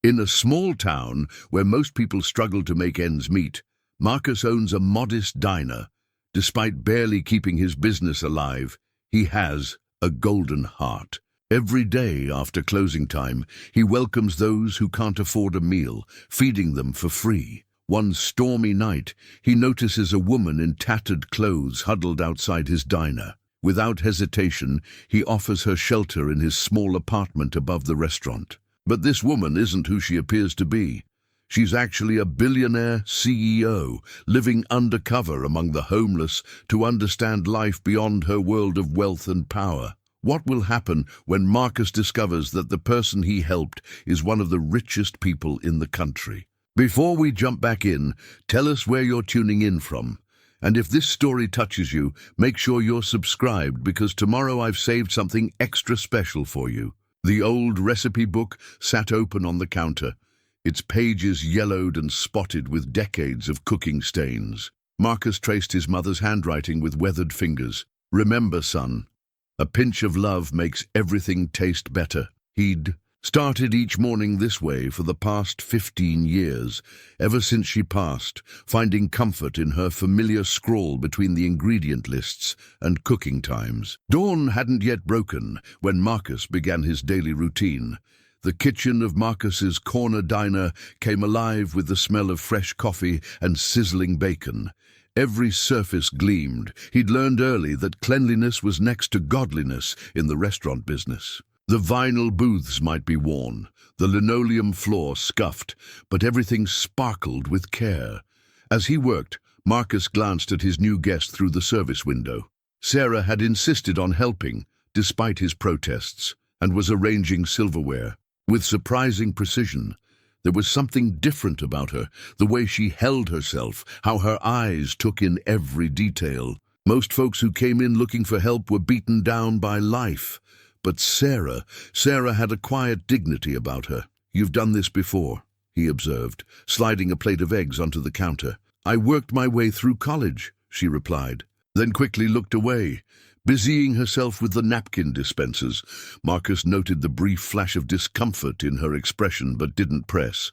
In a small town where most people struggle to make ends meet, Marcus owns a modest diner. Despite barely keeping his business alive, he has a golden heart. Every day after closing time, he welcomes those who can't afford a meal, feeding them for free. One stormy night, he notices a woman in tattered clothes huddled outside his diner. Without hesitation, he offers her shelter in his small apartment above the restaurant. But this woman isn't who she appears to be. She's actually a billionaire CEO, living undercover among the homeless to understand life beyond her world of wealth and power. What will happen when Marcus discovers that the person he helped is one of the richest people in the country? Before we jump back in, tell us where you're tuning in from. And if this story touches you, make sure you're subscribed, because tomorrow I've saved something extra special for you. The old recipe book sat open on the counter, its pages yellowed and spotted with decades of cooking stains. Marcus traced his mother's handwriting with weathered fingers. "Remember, son, a pinch of love makes everything taste better." He'd started each morning this way for the past 15 years, ever since she passed, finding comfort in her familiar scrawl between the ingredient lists and cooking times. Dawn hadn't yet broken when Marcus began his daily routine. The kitchen of Marcus's corner diner came alive with the smell of fresh coffee and sizzling bacon. Every surface gleamed. He'd learned early that cleanliness was next to godliness in the restaurant business. The vinyl booths might be worn, the linoleum floor scuffed, but everything sparkled with care. As he worked, Marcus glanced at his new guest through the service window. Sarah had insisted on helping, despite his protests, and was arranging silverware. With surprising precision, there was something different about her, the way she held herself, how her eyes took in every detail. Most folks who came in looking for help were beaten down by life. But Sarah had a quiet dignity about her. "You've done this before," he observed, sliding a plate of eggs onto the counter. "I worked my way through college," she replied, then quickly looked away. Busying herself with the napkin dispensers, Marcus noted the brief flash of discomfort in her expression but didn't press.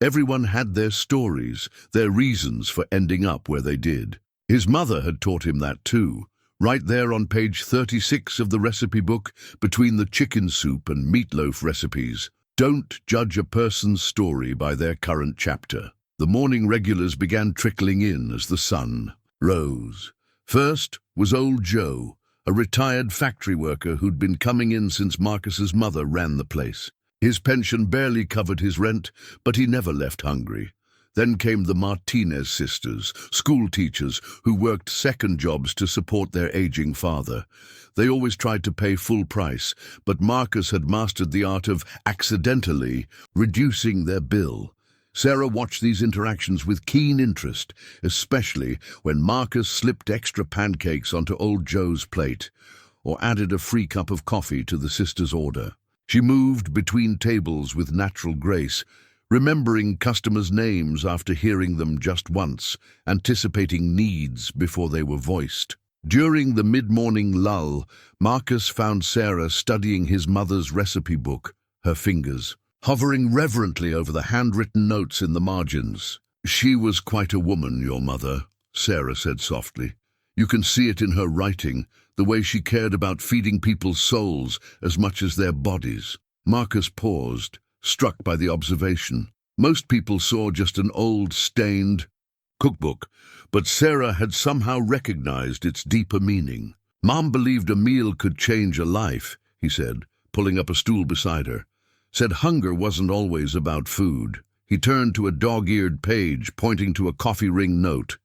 Everyone had their stories, their reasons for ending up where they did. His mother had taught him that too. Right there on page 36 of the recipe book, between the chicken soup and meatloaf recipes. Don't judge a person's story by their current chapter. The morning regulars began trickling in as the sun rose. First was old Joe, a retired factory worker who'd been coming in since Marcus's mother ran the place. His pension barely covered his rent, but he never left hungry. Then came the Martinez sisters, school teachers who worked second jobs to support their aging father. They always tried to pay full price, but Marcus had mastered the art of accidentally reducing their bill. Sarah watched these interactions with keen interest, especially when Marcus slipped extra pancakes onto old Joe's plate or added a free cup of coffee to the sisters' order. She moved between tables with natural grace, remembering customers' names after hearing them just once, anticipating needs before they were voiced. During the mid-morning lull, Marcus found Sarah studying his mother's recipe book, her fingers hovering reverently over the handwritten notes in the margins. "She was quite a woman, your mother," Sarah said softly. "You can see it in her writing, the way she cared about feeding people's souls as much as their bodies." Marcus paused, struck by the observation. Most people saw just an old, stained cookbook, but Sarah had somehow recognized its deeper meaning. "Mom believed a meal could change a life," he said, pulling up a stool beside her. "Said hunger wasn't always about food." He turned to a dog-eared page, pointing to a coffee ring note.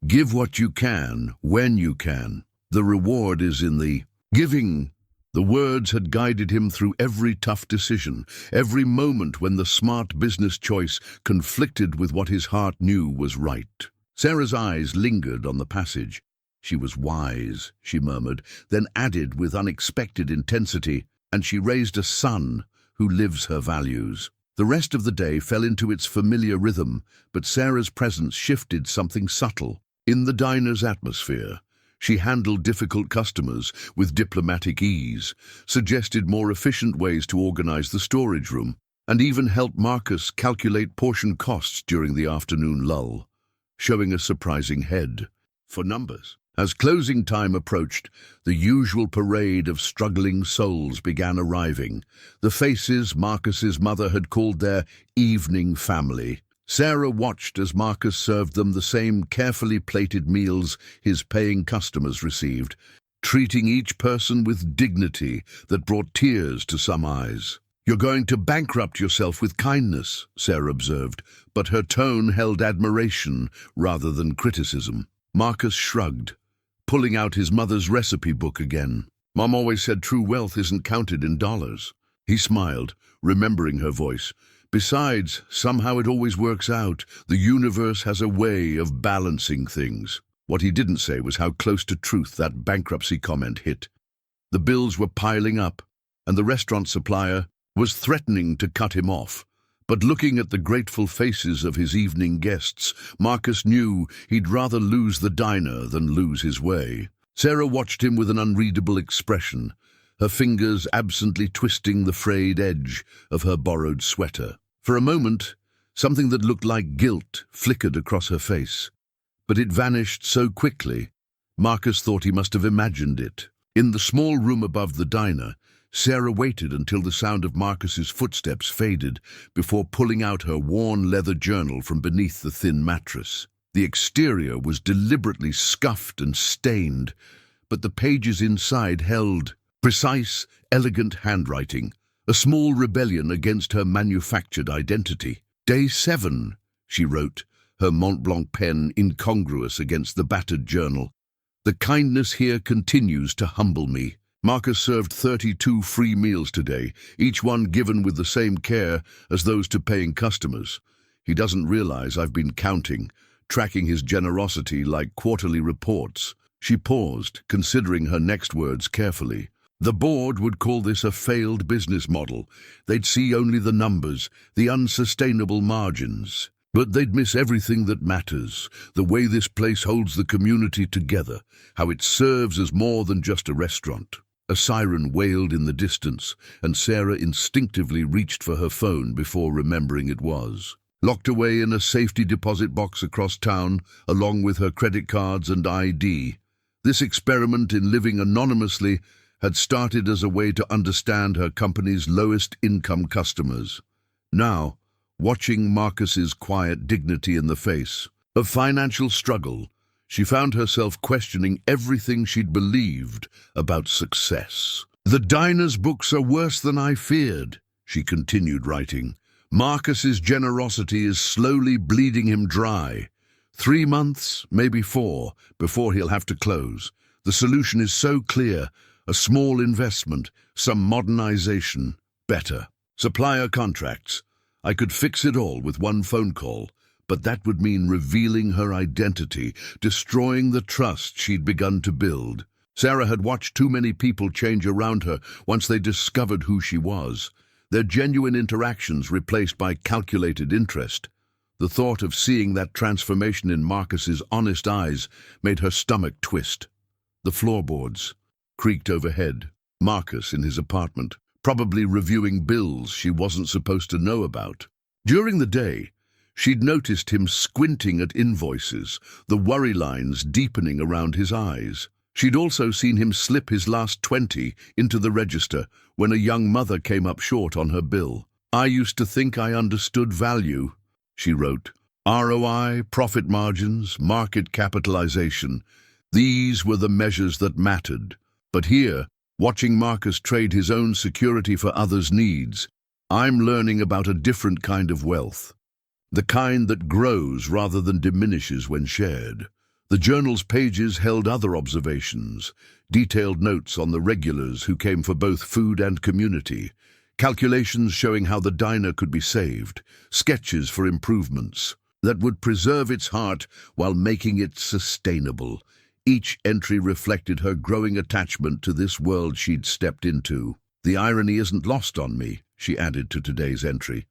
"Give what you can, when you can. The reward is in the giving." The words had guided him through every tough decision, every moment when the smart business choice conflicted with what his heart knew was right. Sarah's eyes lingered on the passage. "She was wise," she murmured, then added with unexpected intensity, "and she raised a son who lives her values." The rest of the day fell into its familiar rhythm, but Sarah's presence shifted something subtle. In the diner's atmosphere, she handled difficult customers with diplomatic ease, suggested more efficient ways to organize the storage room, and even helped Marcus calculate portion costs during the afternoon lull, showing a surprising head for numbers. As closing time approached, the usual parade of struggling souls began arriving, the faces Marcus's mother had called their evening family. Sarah watched as Marcus served them the same carefully plated meals his paying customers received, treating each person with dignity that brought tears to some eyes. "You're going to bankrupt yourself with kindness," Sarah observed, but her tone held admiration rather than criticism. Marcus shrugged, pulling out his mother's recipe book again. "Mom always said true wealth isn't counted in dollars." He smiled, remembering her voice. "Besides, somehow it always works out. The universe has a way of balancing things." What he didn't say was how close to truth that bankruptcy comment hit. The bills were piling up, and the restaurant supplier was threatening to cut him off. But looking at the grateful faces of his evening guests, Marcus knew he'd rather lose the diner than lose his way. Sarah watched him with an unreadable expression, her fingers absently twisting the frayed edge of her borrowed sweater. For a moment, something that looked like guilt flickered across her face, but it vanished so quickly, Marcus thought he must have imagined it. In the small room above the diner, Sarah waited until the sound of Marcus's footsteps faded before pulling out her worn leather journal from beneath the thin mattress. The exterior was deliberately scuffed and stained, but the pages inside held precise, elegant handwriting, a small rebellion against her manufactured identity. "Day 7, she wrote, her Mont Blanc pen incongruous against the battered journal. "The kindness here continues to humble me." Marcus served 32 free meals today, each one given with the same care as those to paying customers. He doesn't realize I've been counting, tracking his generosity like quarterly reports. She paused, considering her next words carefully. The board would call this a failed business model. They'd see only the numbers, the unsustainable margins. But they'd miss everything that matters, the way this place holds the community together, how it serves as more than just a restaurant. A siren wailed in the distance, and Sarah instinctively reached for her phone before remembering it was. Locked away in a safety deposit box across town, along with her credit cards and ID, this experiment in living anonymously had started as a way to understand her company's lowest-income customers. Now, watching Marcus's quiet dignity in the face of financial struggle, she found herself questioning everything she'd believed about success. "The diner's books are worse than I feared," she continued writing. "Marcus's generosity is slowly bleeding him dry. 3 months, maybe 4, before he'll have to close. The solution is so clear: a small investment, some modernization, better. Supplier contracts. I could fix it all with one phone call, but that would mean revealing her identity, destroying the trust she'd begun to build." Sarah had watched too many people change around her once they discovered who she was, their genuine interactions replaced by calculated interest. The thought of seeing that transformation in Marcus's honest eyes made her stomach twist. The floorboards creaked overhead. Marcus in his apartment, probably reviewing bills she wasn't supposed to know about. During the day, she'd noticed him squinting at invoices, the worry lines deepening around his eyes. She'd also seen him slip his last 20 into the register when a young mother came up short on her bill. "I used to think I understood value," she wrote. "ROI, profit margins, market capitalization. These were the measures that mattered. But here, watching Marcus trade his own security for others' needs, I'm learning about a different kind of wealth. The kind that grows rather than diminishes when shared." The journal's pages held other observations, detailed notes on the regulars who came for both food and community, calculations showing how the diner could be saved, sketches for improvements that would preserve its heart while making it sustainable. Each entry reflected her growing attachment to this world she'd stepped into. "The irony isn't lost on me," she added to today's entry.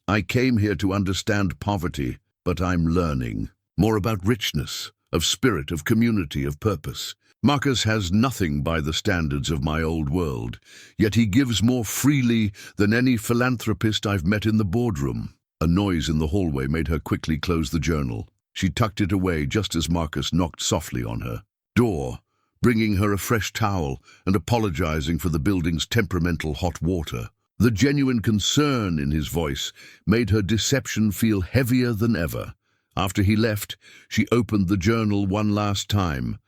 "I came here to understand poverty, but I'm learning more about richness, of spirit, of community, of purpose. Marcus has nothing by the standards of my old world, yet he gives more freely than any philanthropist I've met in the boardroom. A noise in the hallway made her quickly close the journal. She tucked it away just as Marcus knocked softly on her door, bringing her a fresh towel and apologizing for the building's temperamental hot water. The genuine concern in his voice made her deception feel heavier than ever. After he left, she opened the journal one last time.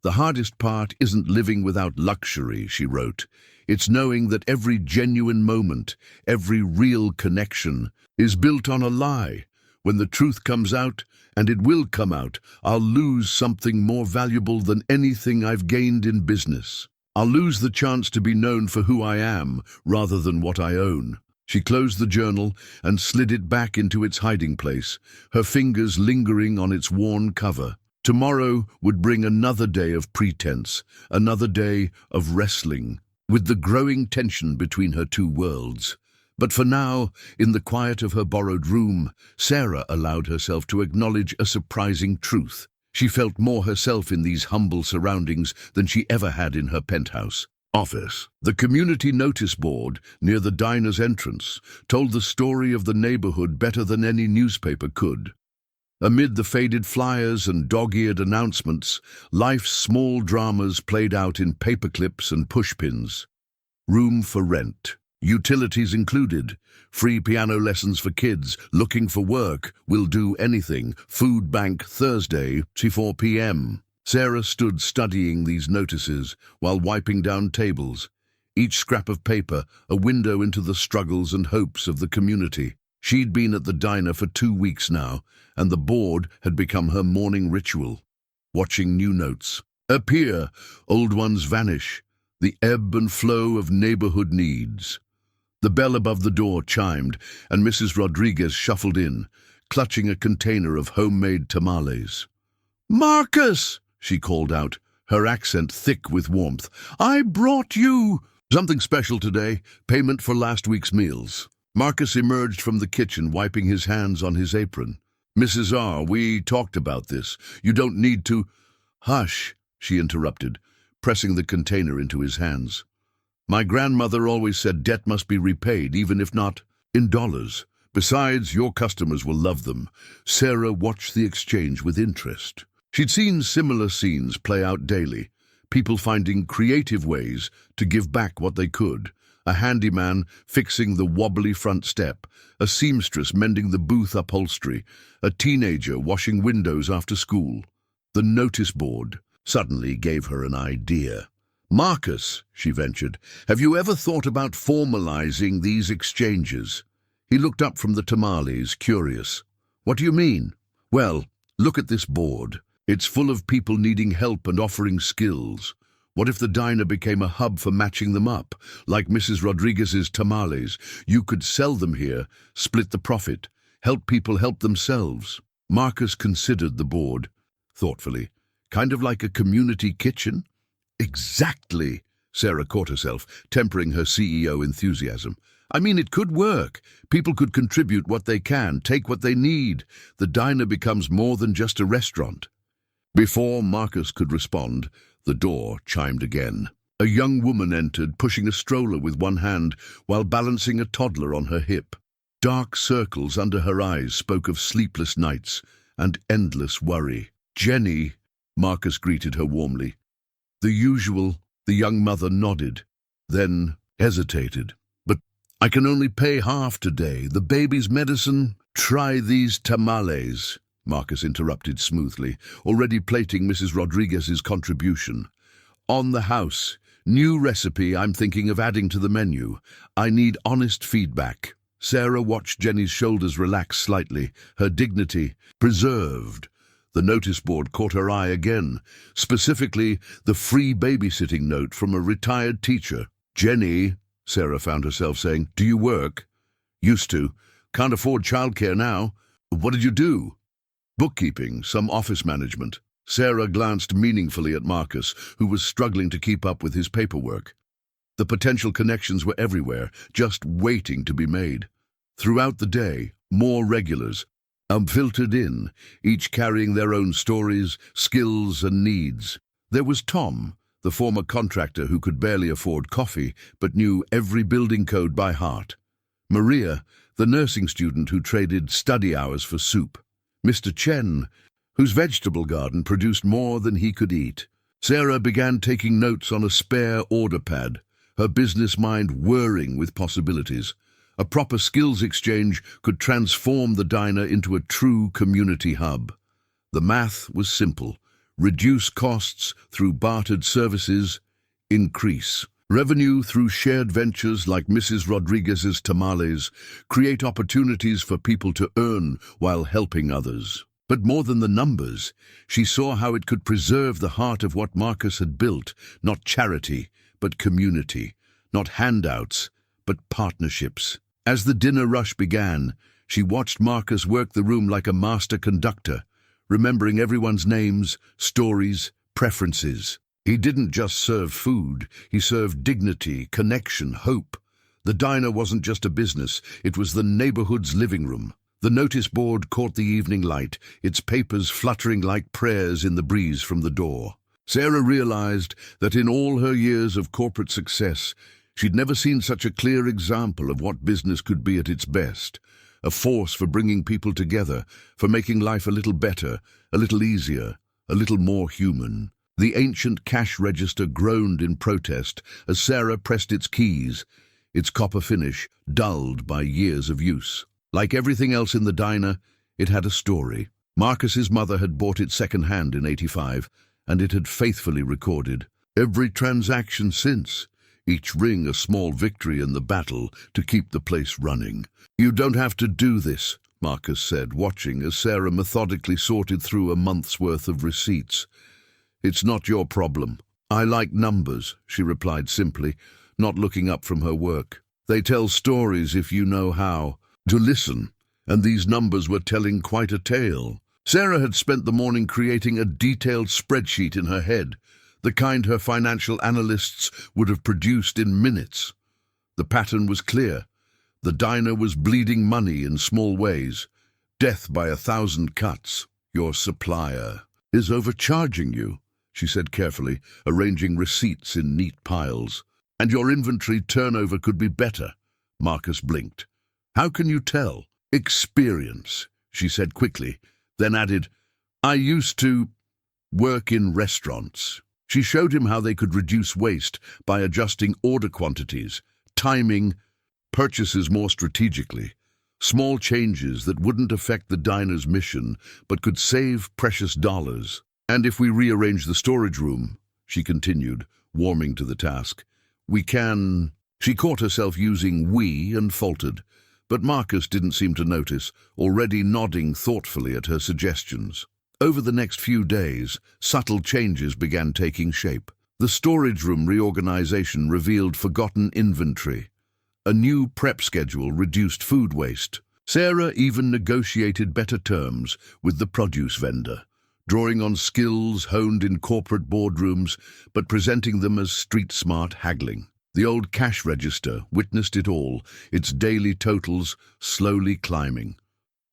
"The hardest part isn't living without luxury," she wrote. "It's knowing that every genuine moment, every real connection, is built on a lie. When the truth comes out, and it will come out, I'll lose something more valuable than anything I've gained in business. I'll lose the chance to be known for who I am, rather than what I own." She closed the journal and slid it back into its hiding place, her fingers lingering on its worn cover. Tomorrow would bring another day of pretense, another day of wrestling with the growing tension between her two worlds. But for now, in the quiet of her borrowed room, Sarah allowed herself to acknowledge a surprising truth. She felt more herself in these humble surroundings than she ever had in her penthouse office. The community notice board near the diner's entrance told the story of the neighborhood better than any newspaper could. Amid the faded flyers and dog-eared announcements, life's small dramas played out in paperclips and pushpins. Room for rent, utilities included, free piano lessons for kids, looking for work, will do anything, food bank Thursday, 4 p.m. Sarah stood studying these notices while wiping down tables, each scrap of paper a window into the struggles and hopes of the community. She'd been at the diner for 2 weeks now, and the board had become her morning ritual. Watching new notes appear, old ones vanish, the ebb and flow of neighborhood needs. The bell above the door chimed, and Mrs. Rodriguez shuffled in, clutching a container of homemade tamales. "Marcus!" she called out, her accent thick with warmth. "I brought you something special today, payment for last week's meals." Marcus emerged from the kitchen, wiping his hands on his apron. "Mrs. R., we talked about this. You don't need to—" "Hush," she interrupted, pressing the container into his hands. "My grandmother always said debt must be repaid, even if not in dollars. Besides, your customers will love them." Sarah watched the exchange with interest. She'd seen similar scenes play out daily, people finding creative ways to give back what they could. A handyman fixing the wobbly front step, a seamstress mending the booth upholstery, a teenager washing windows after school. The notice board suddenly gave her an idea. "Marcus," she ventured, "have you ever thought about formalizing these exchanges?" He looked up from the tamales, curious. "What do you mean?" "Well, look at this board. It's full of people needing help and offering skills. What if the diner became a hub for matching them up, like Mrs. Rodriguez's tamales? You could sell them here, split the profit, help people help themselves." Marcus considered the board thoughtfully. "Kind of like a community kitchen?" "Exactly," Sarah caught herself, tempering her CEO enthusiasm. "I mean, it could work. People could contribute what they can, take what they need. The diner becomes more than just a restaurant." Before Marcus could respond, the door chimed again. A young woman entered, pushing a stroller with one hand while balancing a toddler on her hip. Dark circles under her eyes spoke of sleepless nights and endless worry. "Jenny," Marcus greeted her warmly. "The usual," the young mother nodded, then hesitated. "But I can only pay half today. The baby's medicine—" "Try these tamales," Marcus interrupted smoothly, already plating Mrs. Rodriguez's contribution. "On the house. New recipe I'm thinking of adding to the menu. I need honest feedback." Sarah watched Jenny's shoulders relax slightly, her dignity preserved. The notice board caught her eye again, specifically the free babysitting note from a retired teacher. "Jenny," Sarah found herself saying, "do you work?" "Used to. Can't afford childcare now." "What did you do?" "Bookkeeping, some office management." Sarah glanced meaningfully at Marcus, who was struggling to keep up with his paperwork. The potential connections were everywhere, just waiting to be made. Throughout the day, more regulars filtered in, each carrying their own stories, skills, and needs. There was Tom, the former contractor who could barely afford coffee but knew every building code by heart. Maria, the nursing student who traded study hours for soup. Mr. Chen, whose vegetable garden produced more than he could eat. Sarah began taking notes on a spare order pad, her business mind whirring with possibilities. A proper skills exchange could transform the diner into a true community hub. The math was simple. Reduce costs through bartered services, increase revenue through shared ventures like Mrs. Rodriguez's tamales, create opportunities for people to earn while helping others. But more than the numbers, she saw how it could preserve the heart of what Marcus had built, not charity, but community, not handouts, but partnerships. As the dinner rush began, she watched Marcus work the room like a master conductor, remembering everyone's names, stories, preferences. He didn't just serve food, he served dignity, connection, hope. The diner wasn't just a business, it was the neighborhood's living room. The notice board caught the evening light, its papers fluttering like prayers in the breeze from the door. Sarah realized that in all her years of corporate success, she'd never seen such a clear example of what business could be at its best. A force for bringing people together, for making life a little better, a little easier, a little more human. The ancient cash register groaned in protest as Sarah pressed its keys, its copper finish dulled by years of use. Like everything else in the diner, it had a story. Marcus's mother had bought it second-hand in '85, and it had faithfully recorded every transaction since, each ring a small victory in the battle to keep the place running. "You don't have to do this," Marcus said, watching as Sarah methodically sorted through a month's worth of receipts. "It's not your problem." "I like numbers," she replied simply, not looking up from her work. "They tell stories if you know how to listen, and these numbers were telling quite a tale." Sarah had spent the morning creating a detailed spreadsheet in her head, the kind her financial analysts would have produced in minutes. The pattern was clear. The diner was bleeding money in small ways. Death by 1,000 cuts. "Your supplier is overcharging you," she said carefully, arranging receipts in neat piles. "And your inventory turnover could be better." Marcus blinked. "How can you tell?" "Experience," she said quickly, then added, "I used to work in restaurants." She showed him how they could reduce waste by adjusting order quantities, timing purchases more strategically, small changes that wouldn't affect the diner's mission but could save precious dollars. "And if we rearrange the storage room," she continued, warming to the task, "we can—" She caught herself using "we" and faltered, but Marcus didn't seem to notice, already nodding thoughtfully at her suggestions. Over the next few days, subtle changes began taking shape. The storage room reorganization revealed forgotten inventory. A new prep schedule reduced food waste. Sarah even negotiated better terms with the produce vendor, drawing on skills honed in corporate boardrooms, but presenting them as street-smart haggling. The old cash register witnessed it all, its daily totals slowly climbing.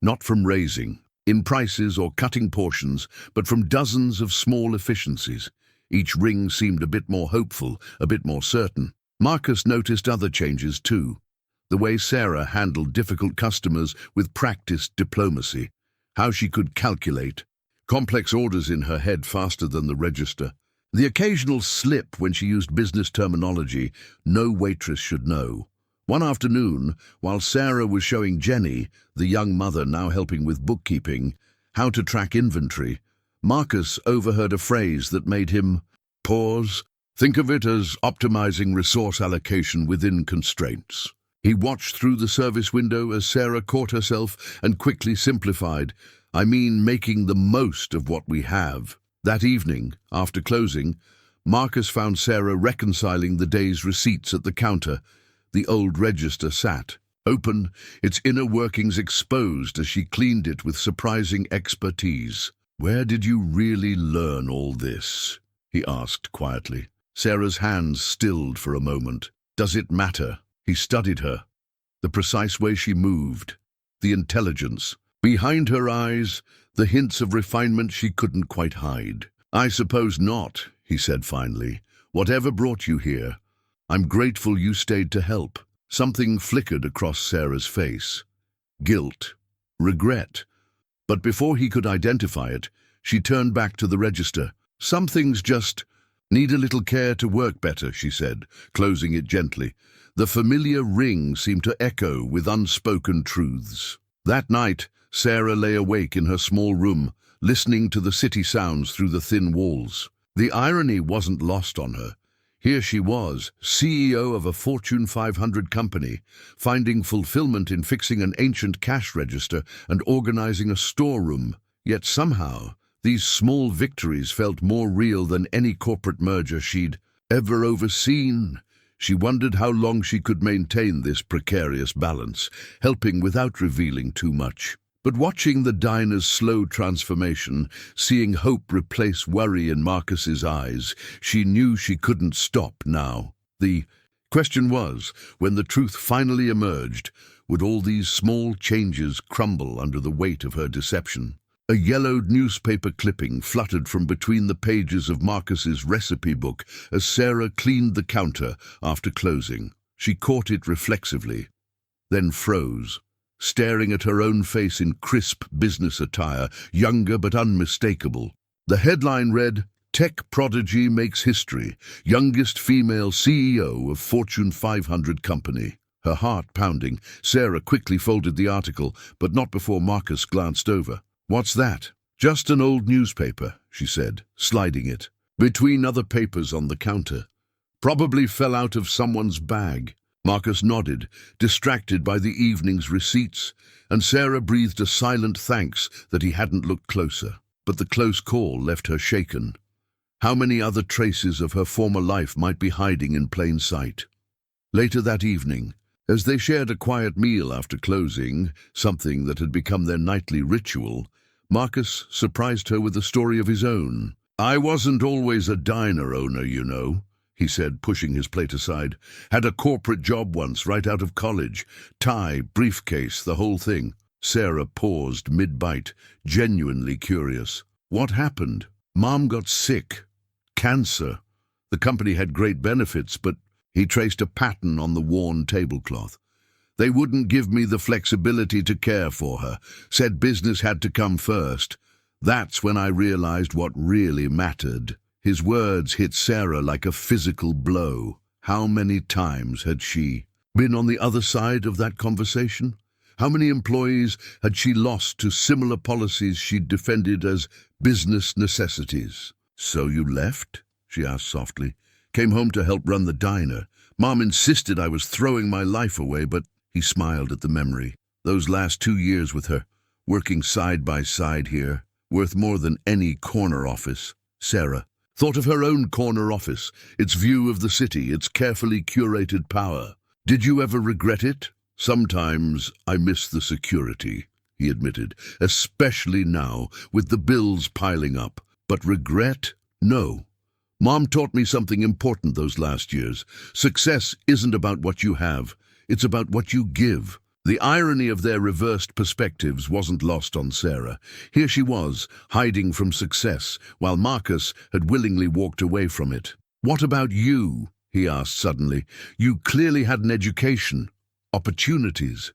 Not from raising in prices or cutting portions, but from dozens of small efficiencies. Each ring seemed a bit more hopeful, a bit more certain. Marcus noticed other changes too. The way Sarah handled difficult customers with practiced diplomacy, how she could calculate complex orders in her head faster than the register. The occasional slip when she used business terminology no waitress should know. One afternoon, while Sarah was showing Jenny, the young mother now helping with bookkeeping, how to track inventory, Marcus overheard a phrase that made him pause. Think of it as optimizing resource allocation within constraints. He watched through the service window as Sarah caught herself and quickly simplified. "I mean making the most of what we have." That evening, after closing, Marcus found Sarah reconciling the day's receipts at the counter. The old register sat, open, its inner workings exposed as she cleaned it with surprising expertise. "Where did you really learn all this?" he asked quietly. Sarah's hands stilled for a moment. "Does it matter?" He studied her. The precise way she moved, the intelligence. Behind her eyes, the hints of refinement she couldn't quite hide. "I suppose not," he said finally. "Whatever brought you here, I'm grateful you stayed to help." Something flickered across Sarah's face. Guilt. Regret. But before he could identify it, she turned back to the register. "Some things just need a little care to work better," she said, closing it gently. The familiar ring seemed to echo with unspoken truths. That night, Sarah lay awake in her small room, listening to the city sounds through the thin walls. The irony wasn't lost on her. Here she was, CEO of a Fortune 500 company, finding fulfillment in fixing an ancient cash register and organizing a storeroom. Yet somehow, these small victories felt more real than any corporate merger she'd ever overseen. She wondered how long she could maintain this precarious balance, helping without revealing too much. But watching the diner's slow transformation, seeing hope replace worry in Marcus's eyes, she knew she couldn't stop now. The question was, when the truth finally emerged, would all these small changes crumble under the weight of her deception? A yellowed newspaper clipping fluttered from between the pages of Marcus's recipe book as Sarah cleaned the counter after closing. She caught it reflexively, then froze, staring at her own face in crisp business attire, younger but unmistakable. The headline read, "Tech Prodigy Makes History, Youngest Female CEO of Fortune 500 Company." Her heart pounding, Sarah quickly folded the article, but not before Marcus glanced over. "What's that?" "Just an old newspaper," she said, sliding it between other papers on the counter. "Probably fell out of someone's bag." Marcus nodded, distracted by the evening's receipts, and Sarah breathed a silent thanks that he hadn't looked closer. But the close call left her shaken. How many other traces of her former life might be hiding in plain sight? Later that evening, as they shared a quiet meal after closing, something that had become their nightly ritual, Marcus surprised her with a story of his own. "I wasn't always a diner owner, you know," he said, pushing his plate aside. "Had a corporate job once, right out of college. Tie, briefcase, the whole thing." Sarah paused mid-bite, genuinely curious. "What happened?" "Mom got sick. Cancer. The company had great benefits, but..." He traced a pattern on the worn tablecloth. "They wouldn't give me the flexibility to care for her. Said business had to come first. That's when I realized what really mattered." His words hit Sarah like a physical blow. How many times had she been on the other side of that conversation? How many employees had she lost to similar policies she'd defended as business necessities? "So you left?" she asked softly. "Came home to help run the diner. Mom insisted I was throwing my life away, but..." He smiled at the memory. "Those last 2 years with her, working side by side here, worth more than any corner office." Sarah thought of her own corner office, its view of the city, its carefully curated power. "Did you ever regret it?" "Sometimes I miss the security," he admitted, "especially now, with the bills piling up. But regret? No. Mom taught me something important those last years. Success isn't about what you have, it's about what you give." The irony of their reversed perspectives wasn't lost on Sarah. Here she was, hiding from success, while Marcus had willingly walked away from it. "What about you?" he asked suddenly. "You clearly had an education, opportunities.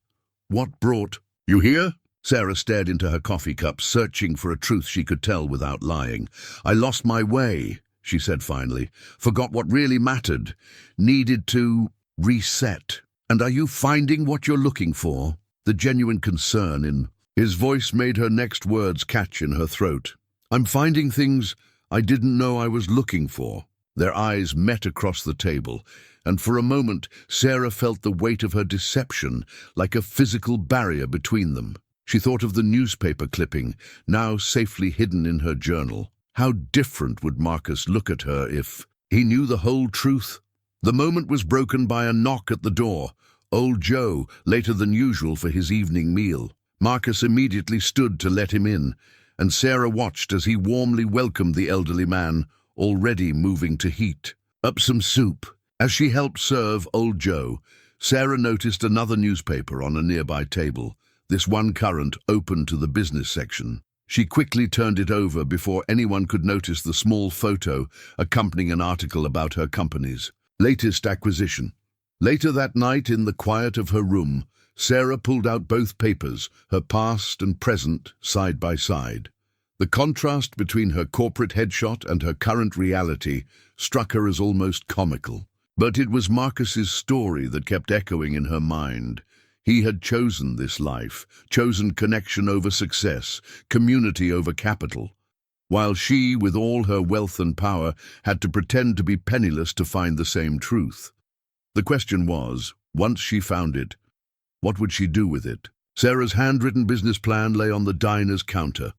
What brought..." "You here?" Sarah stared into her coffee cup, searching for a truth she could tell without lying. "I lost my way," she said finally. "Forgot what really mattered. Needed to reset." "And are you finding what you're looking for?" The genuine concern in his voice made her next words catch in her throat. "I'm finding things I didn't know I was looking for." Their eyes met across the table, and for a moment Sarah felt the weight of her deception like a physical barrier between them. She thought of the newspaper clipping, now safely hidden in her journal. How different would Marcus look at her if he knew the whole truth? The moment was broken by a knock at the door. Old Joe, later than usual for his evening meal. Marcus immediately stood to let him in, and Sarah watched as he warmly welcomed the elderly man, already moving to heat. "Up some soup." As she helped serve Old Joe, Sarah noticed another newspaper on a nearby table, this one current open to the business section. She quickly turned it over before anyone could notice the small photo accompanying an article about her company's latest acquisition. Later that night, in the quiet of her room, Sarah pulled out both papers, her past and present, side by side. The contrast between her corporate headshot and her current reality struck her as almost comical. But it was Marcus's story that kept echoing in her mind. He had chosen this life, chosen connection over success, community over capital, while she, with all her wealth and power, had to pretend to be penniless to find the same truth. The question was, once she found it, what would she do with it? Sarah's handwritten business plan lay on the diner's counter.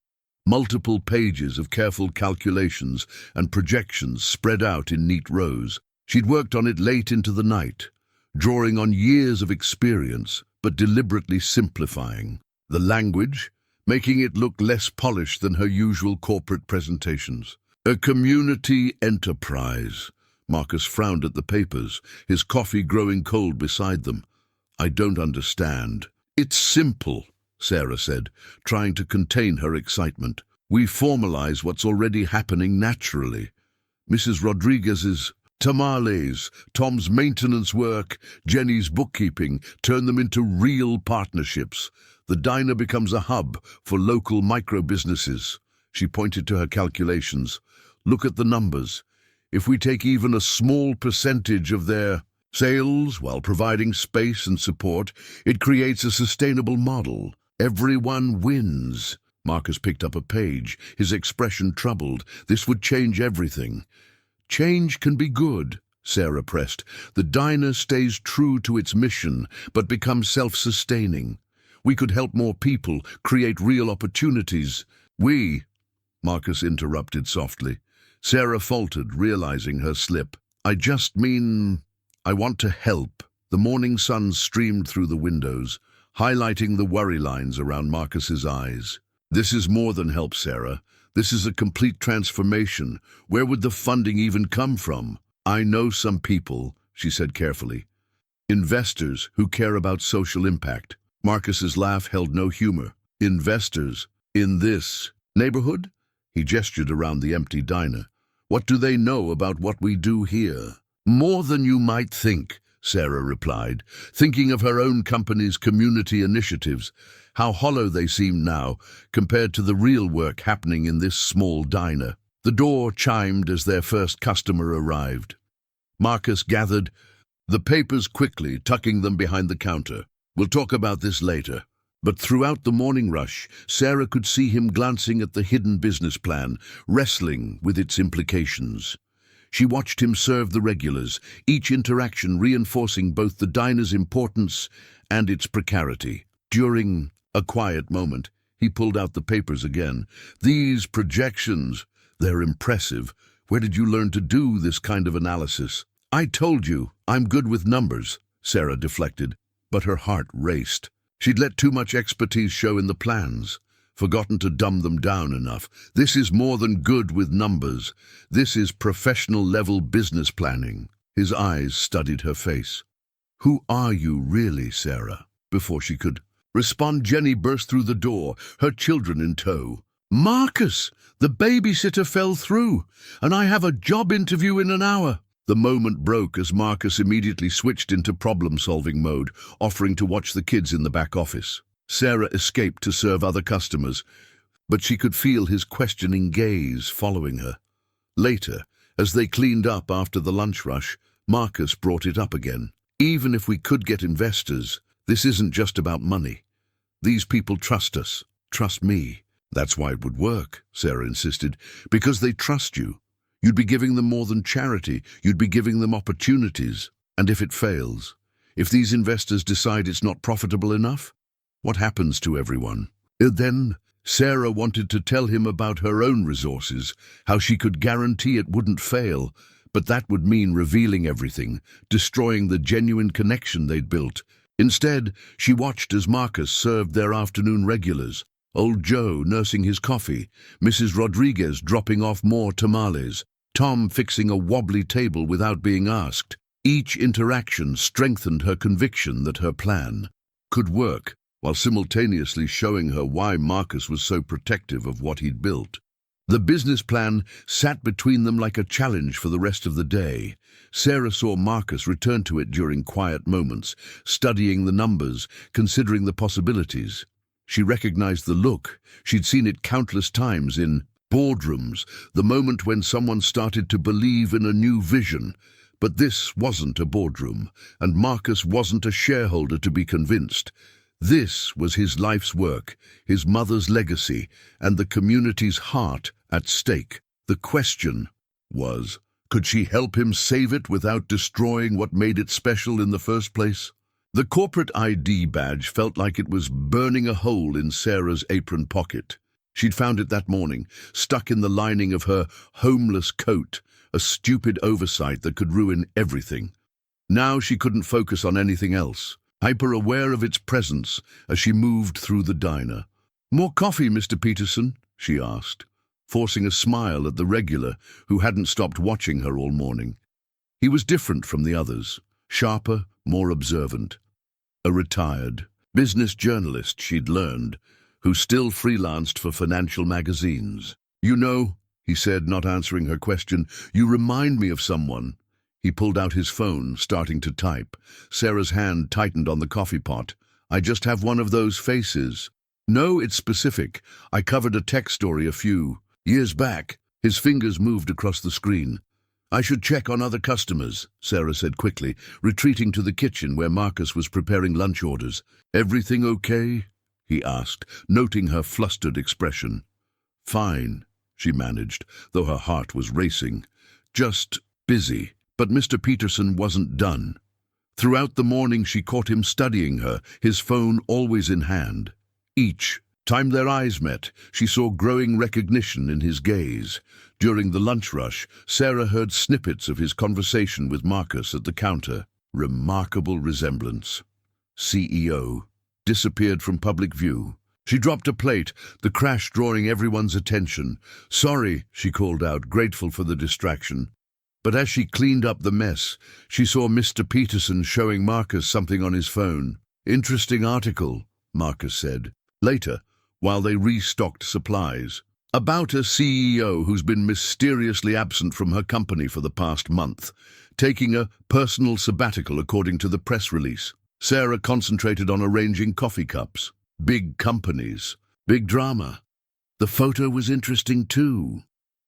Multiple pages of careful calculations and projections spread out in neat rows. She'd worked on it late into the night, drawing on years of experience, but deliberately simplifying the language, making it look less polished than her usual corporate presentations. A community enterprise. Marcus frowned at the papers, his coffee growing cold beside them. I don't understand. It's simple, Sarah said, trying to contain her excitement. We formalize what's already happening naturally. Mrs. Rodriguez's tamales, Tom's maintenance work, Jenny's bookkeeping, turn them into real partnerships. The diner becomes a hub for local micro-businesses. She pointed to her calculations. Look at the numbers. If we take even a small percentage of their sales while providing space and support, it creates a sustainable model. Everyone wins. Marcus picked up a page, his expression troubled. This would change everything. Change can be good, Sarah pressed. The diner stays true to its mission, but becomes self-sustaining. We could help more people, create real opportunities. Marcus interrupted softly. Sarah faltered, realizing her slip. I just mean, I want to help. The morning sun streamed through the windows, highlighting the worry lines around Marcus's eyes. This is more than help, Sarah. This is a complete transformation. Where would the funding even come from? I know some people, she said carefully. Investors who care about social impact. Marcus's laugh held no humor. Investors? In this neighborhood? He gestured around the empty diner. What do they know about what we do here? More than you might think, Sarah replied, thinking of her own company's community initiatives. How hollow they seemed now, compared to the real work happening in this small diner. The door chimed as their first customer arrived. Marcus gathered the papers quickly, tucking them behind the counter. We'll talk about this later. But throughout the morning rush, Sarah could see him glancing at the hidden business plan, wrestling with its implications. She watched him serve the regulars, each interaction reinforcing both the diner's importance and its precarity. During a quiet moment, he pulled out the papers again. These projections, they're impressive. Where did you learn to do this kind of analysis? I told you, I'm good with numbers, Sarah deflected, but her heart raced. She'd let too much expertise show in the plans, forgotten to dumb them down enough. This is more than good with numbers. This is professional-level business planning. His eyes studied her face. Who are you really, Sarah? Before she could respond, Jenny burst through the door, her children in tow. Marcus! The babysitter fell through, and I have a job interview in an hour. The moment broke as Marcus immediately switched into problem-solving mode, offering to watch the kids in the back office. Sarah escaped to serve other customers, but she could feel his questioning gaze following her. Later, as they cleaned up after the lunch rush, Marcus brought it up again. Even if we could get investors, this isn't just about money. These people trust us, trust me. That's why it would work, Sarah insisted, because they trust you. You'd be giving them more than charity, you'd be giving them opportunities. And if it fails, if these investors decide it's not profitable enough, what happens to everyone? Then Sarah wanted to tell him about her own resources, how she could guarantee it wouldn't fail, but that would mean revealing everything, destroying the genuine connection they'd built. Instead, she watched as Marcus served their afternoon regulars, old Joe nursing his coffee, Mrs. Rodriguez dropping off more tamales, Tom fixing a wobbly table without being asked. Each interaction strengthened her conviction that her plan could work. while simultaneously showing her why Marcus was so protective of what he'd built. The business plan sat between them like a challenge for the rest of the day. Sarah saw Marcus return to it during quiet moments, studying the numbers, considering the possibilities. She recognized the look. She'd seen it countless times in boardrooms, the moment when someone started to believe in a new vision. But this wasn't a boardroom, and Marcus wasn't a shareholder to be convinced. This was his life's work, his mother's legacy, and the community's heart at stake. The question was, could she help him save it without destroying what made it special in the first place? The corporate ID badge felt like it was burning a hole in Sarah's apron pocket. She'd found it that morning, stuck in the lining of her homeless coat, a stupid oversight that could ruin everything. Now she couldn't focus on anything else, hyper-aware of its presence as she moved through the diner. "More coffee, Mr. Peterson?" she asked, forcing a smile at the regular who hadn't stopped watching her all morning. He was different from the others, sharper, more observant. A retired business journalist, she'd learned, who still freelanced for financial magazines. "You know," he said, not answering her question, "you remind me of someone." He pulled out his phone, starting to type. Sarah's hand tightened on the coffee pot. "I just have one of those faces." "No, it's specific. I covered a tech story a few years back." His fingers moved across the screen. "I should check on other customers," Sarah said quickly, retreating to the kitchen where Marcus was preparing lunch orders. "Everything okay?" he asked, noting her flustered expression. "Fine," she managed, though her heart was racing. "Just busy." But Mr. Peterson wasn't done. Throughout the morning she caught him studying her, his phone always in hand. Each time their eyes met, she saw growing recognition in his gaze. During the lunch rush, Sarah heard snippets of his conversation with Marcus at the counter. Remarkable resemblance. CEO disappeared from public view. She dropped a plate, the crash drawing everyone's attention. "Sorry," she called out, grateful for the distraction. But as she cleaned up the mess, she saw Mr. Peterson showing Marcus something on his phone. "Interesting article," Marcus said. Later, while they restocked supplies, "About a CEO who's been mysteriously absent from her company for the past month, taking a personal sabbatical according to the press release." Sarah concentrated on arranging coffee cups. Big companies, big drama. The photo was interesting too.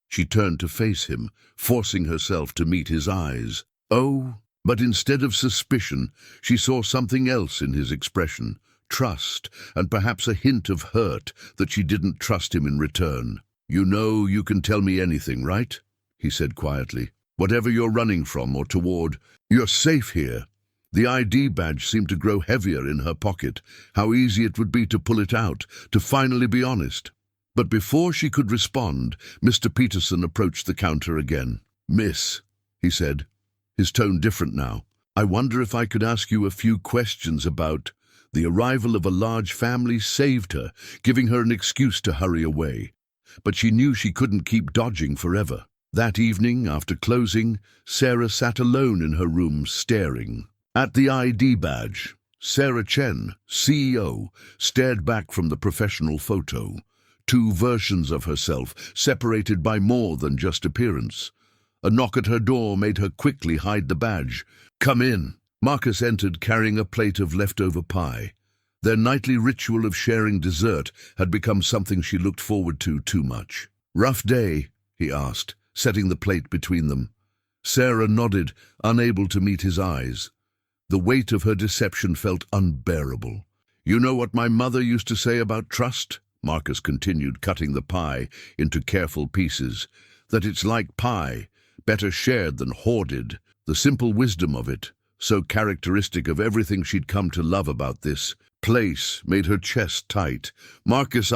She turned to face him, forcing herself to meet his eyes. Oh, but instead of suspicion, she saw something else in his expression. Trust, and perhaps a hint of hurt that she didn't trust him in return. "You know you can tell me anything, right?" he said quietly. "Whatever you're running from or toward, you're safe here." The ID badge seemed to grow heavier in her pocket. How easy it would be to pull it out, to finally be honest. But before she could respond, Mr. Peterson approached the counter again. "Miss," he said, his tone different now, "I wonder if I could ask you a few questions about..." The arrival of a large family saved her, giving her an excuse to hurry away. But she knew she couldn't keep dodging forever. That evening, after closing, Sarah sat alone in her room staring at the ID badge. Sarah Chen, CEO, stared back from the professional photo. Two versions of herself, separated by more than just appearance. A knock at her door made her quickly hide the badge. "Come in." Marcus entered carrying a plate of leftover pie. Their nightly ritual of sharing dessert had become something she looked forward to too much. "Rough day?" he asked, setting the plate between them. Sarah nodded, unable to meet his eyes. The weight of her deception felt unbearable. "You know what my mother used to say about trust?" Marcus continued, cutting the pie into careful pieces. "That it's like pie, better shared than hoarded." The simple wisdom of it, so characteristic of everything she'd come to love about this place, made her chest tight. "Marcus,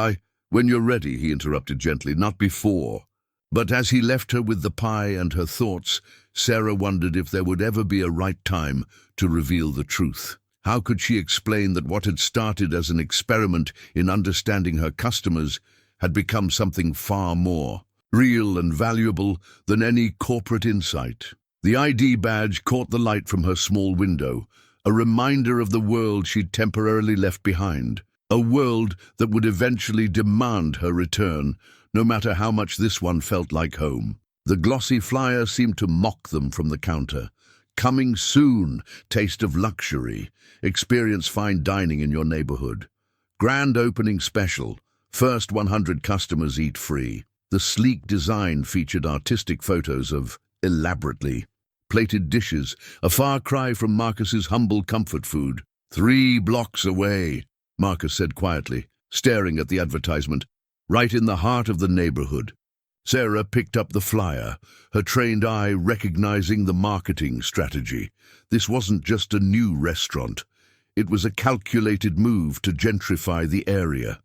when you're ready," he interrupted gently, "not before." But as he left her with the pie and her thoughts, Sarah wondered if there would ever be a right time to reveal the truth. How could she explain that what had started as an experiment in understanding her customers had become something far more real and valuable than any corporate insight? The ID badge caught the light from her small window, a reminder of the world she'd temporarily left behind. A world that would eventually demand her return, no matter how much this one felt like home. The glossy flyer seemed to mock them from the counter. Coming soon, taste of luxury. Experience fine dining in your neighborhood. Grand opening special. First 100 customers eat free. The sleek design featured artistic photos of elaborately plated dishes, a far cry from Marcus's humble comfort food. 3 blocks away, Marcus said quietly, staring at the advertisement, right in the heart of the neighborhood. Sarah picked up the flyer, her trained eye recognizing the marketing strategy. This wasn't just a new restaurant. It was a calculated move to gentrify the area.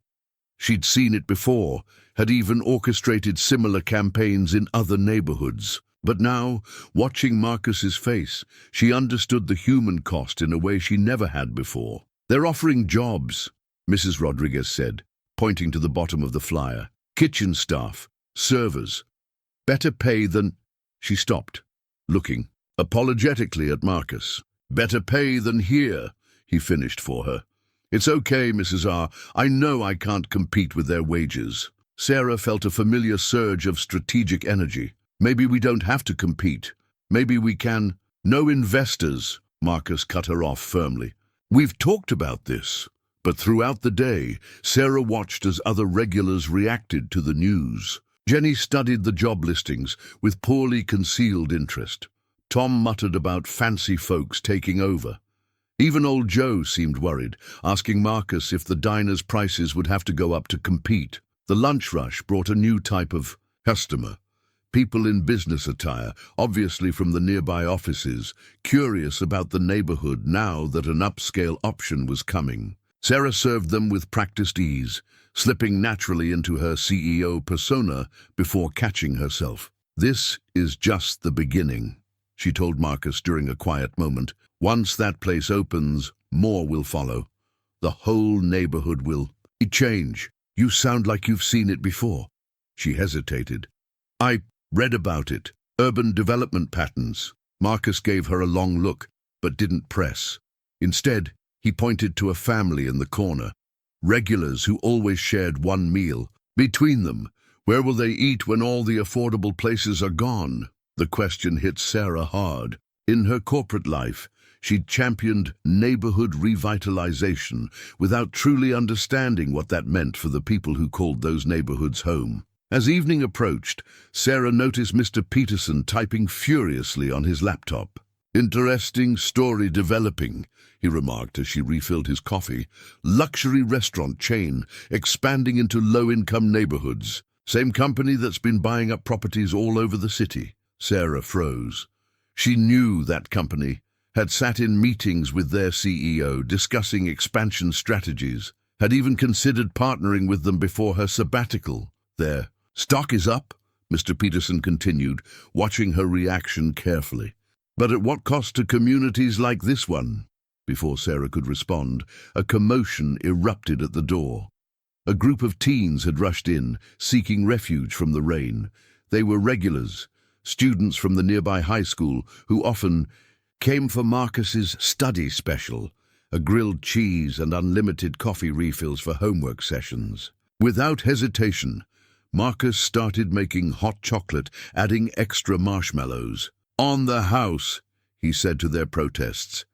She'd seen it before, had even orchestrated similar campaigns in other neighborhoods. But now, watching Marcus's face, she understood the human cost in a way she never had before. "They're offering jobs," Mrs. Rodriguez said, pointing to the bottom of the flyer. "Kitchen staff, servers. Better pay than—" She stopped, looking apologetically at Marcus. "Better pay than here," he finished for her. "It's okay, Mrs. R. I know I can't compete with their wages." Sarah felt a familiar surge of strategic energy. "Maybe we don't have to compete. Maybe we can—" "No investors," Marcus cut her off firmly. "We've talked about this." But throughout the day, Sarah watched as other regulars reacted to the news. Jenny studied the job listings with poorly concealed interest. Tom muttered about fancy folks taking over. Even old Joe seemed worried, asking Marcus if the diner's prices would have to go up to compete. The lunch rush brought a new type of customer. People in business attire, obviously from the nearby offices, curious about the neighborhood now that an upscale option was coming. Sarah served them with practiced ease, slipping naturally into her CEO persona before catching herself. "This is just the beginning," she told Marcus during a quiet moment. "Once that place opens, more will follow. The whole neighborhood will change. You sound like you've seen it before." She hesitated. "I read about it. Urban development patterns." Marcus gave her a long look, but didn't press. Instead, he pointed to a family in the corner. Regulars who always shared one meal. Between them, where will they eat when all the affordable places are gone? The question hit Sarah hard. In her corporate life, she'd championed neighborhood revitalization without truly understanding what that meant for the people who called those neighborhoods home. As evening approached, Sarah noticed Mr. Peterson typing furiously on his laptop. "Interesting story developing," he remarked as she refilled his coffee. "Luxury restaurant chain expanding into low-income neighborhoods. Same company that's been buying up properties all over the city." Sarah froze. She knew that company, had sat in meetings with their CEO discussing expansion strategies, had even considered partnering with them before her sabbatical. "Their stock is up," Mr. Peterson continued, watching her reaction carefully. "But at what cost to communities like this one?" Before Sarah could respond, a commotion erupted at the door. A group of teens had rushed in, seeking refuge from the rain. They were regulars, students from the nearby high school who often came for Marcus's study special, a grilled cheese and unlimited coffee refills for homework sessions. Without hesitation, Marcus started making hot chocolate, adding extra marshmallows. "On the house," he said to their protests.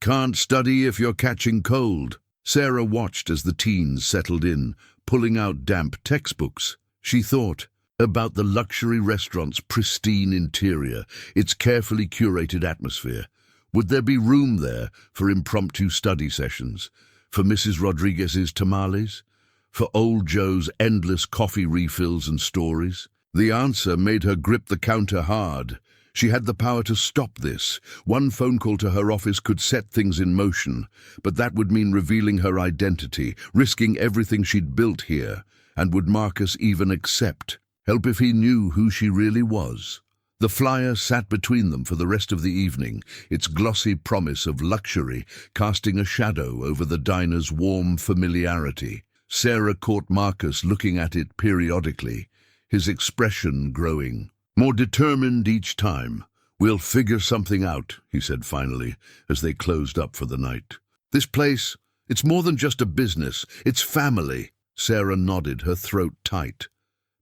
"Can't study if you're catching cold." Sarah watched as the teens settled in, pulling out damp textbooks. She thought about the luxury restaurant's pristine interior, its carefully curated atmosphere. Would there be room there for impromptu study sessions, for Mrs. Rodriguez's tamales, for old Joe's endless coffee refills and stories? The answer made her grip the counter hard. She had the power to stop this. One phone call to her office could set things in motion, but that would mean revealing her identity, risking everything she'd built here. And would Marcus even accept? Help if he knew who she really was? The flyer sat between them for the rest of the evening, its glossy promise of luxury casting a shadow over the diner's warm familiarity. Sarah caught Marcus looking at it periodically, his expression growing. More determined each time. "We'll figure something out," he said finally, as they closed up for the night. "This place, It's more than just a business, it's family. Sarah nodded, her throat tight,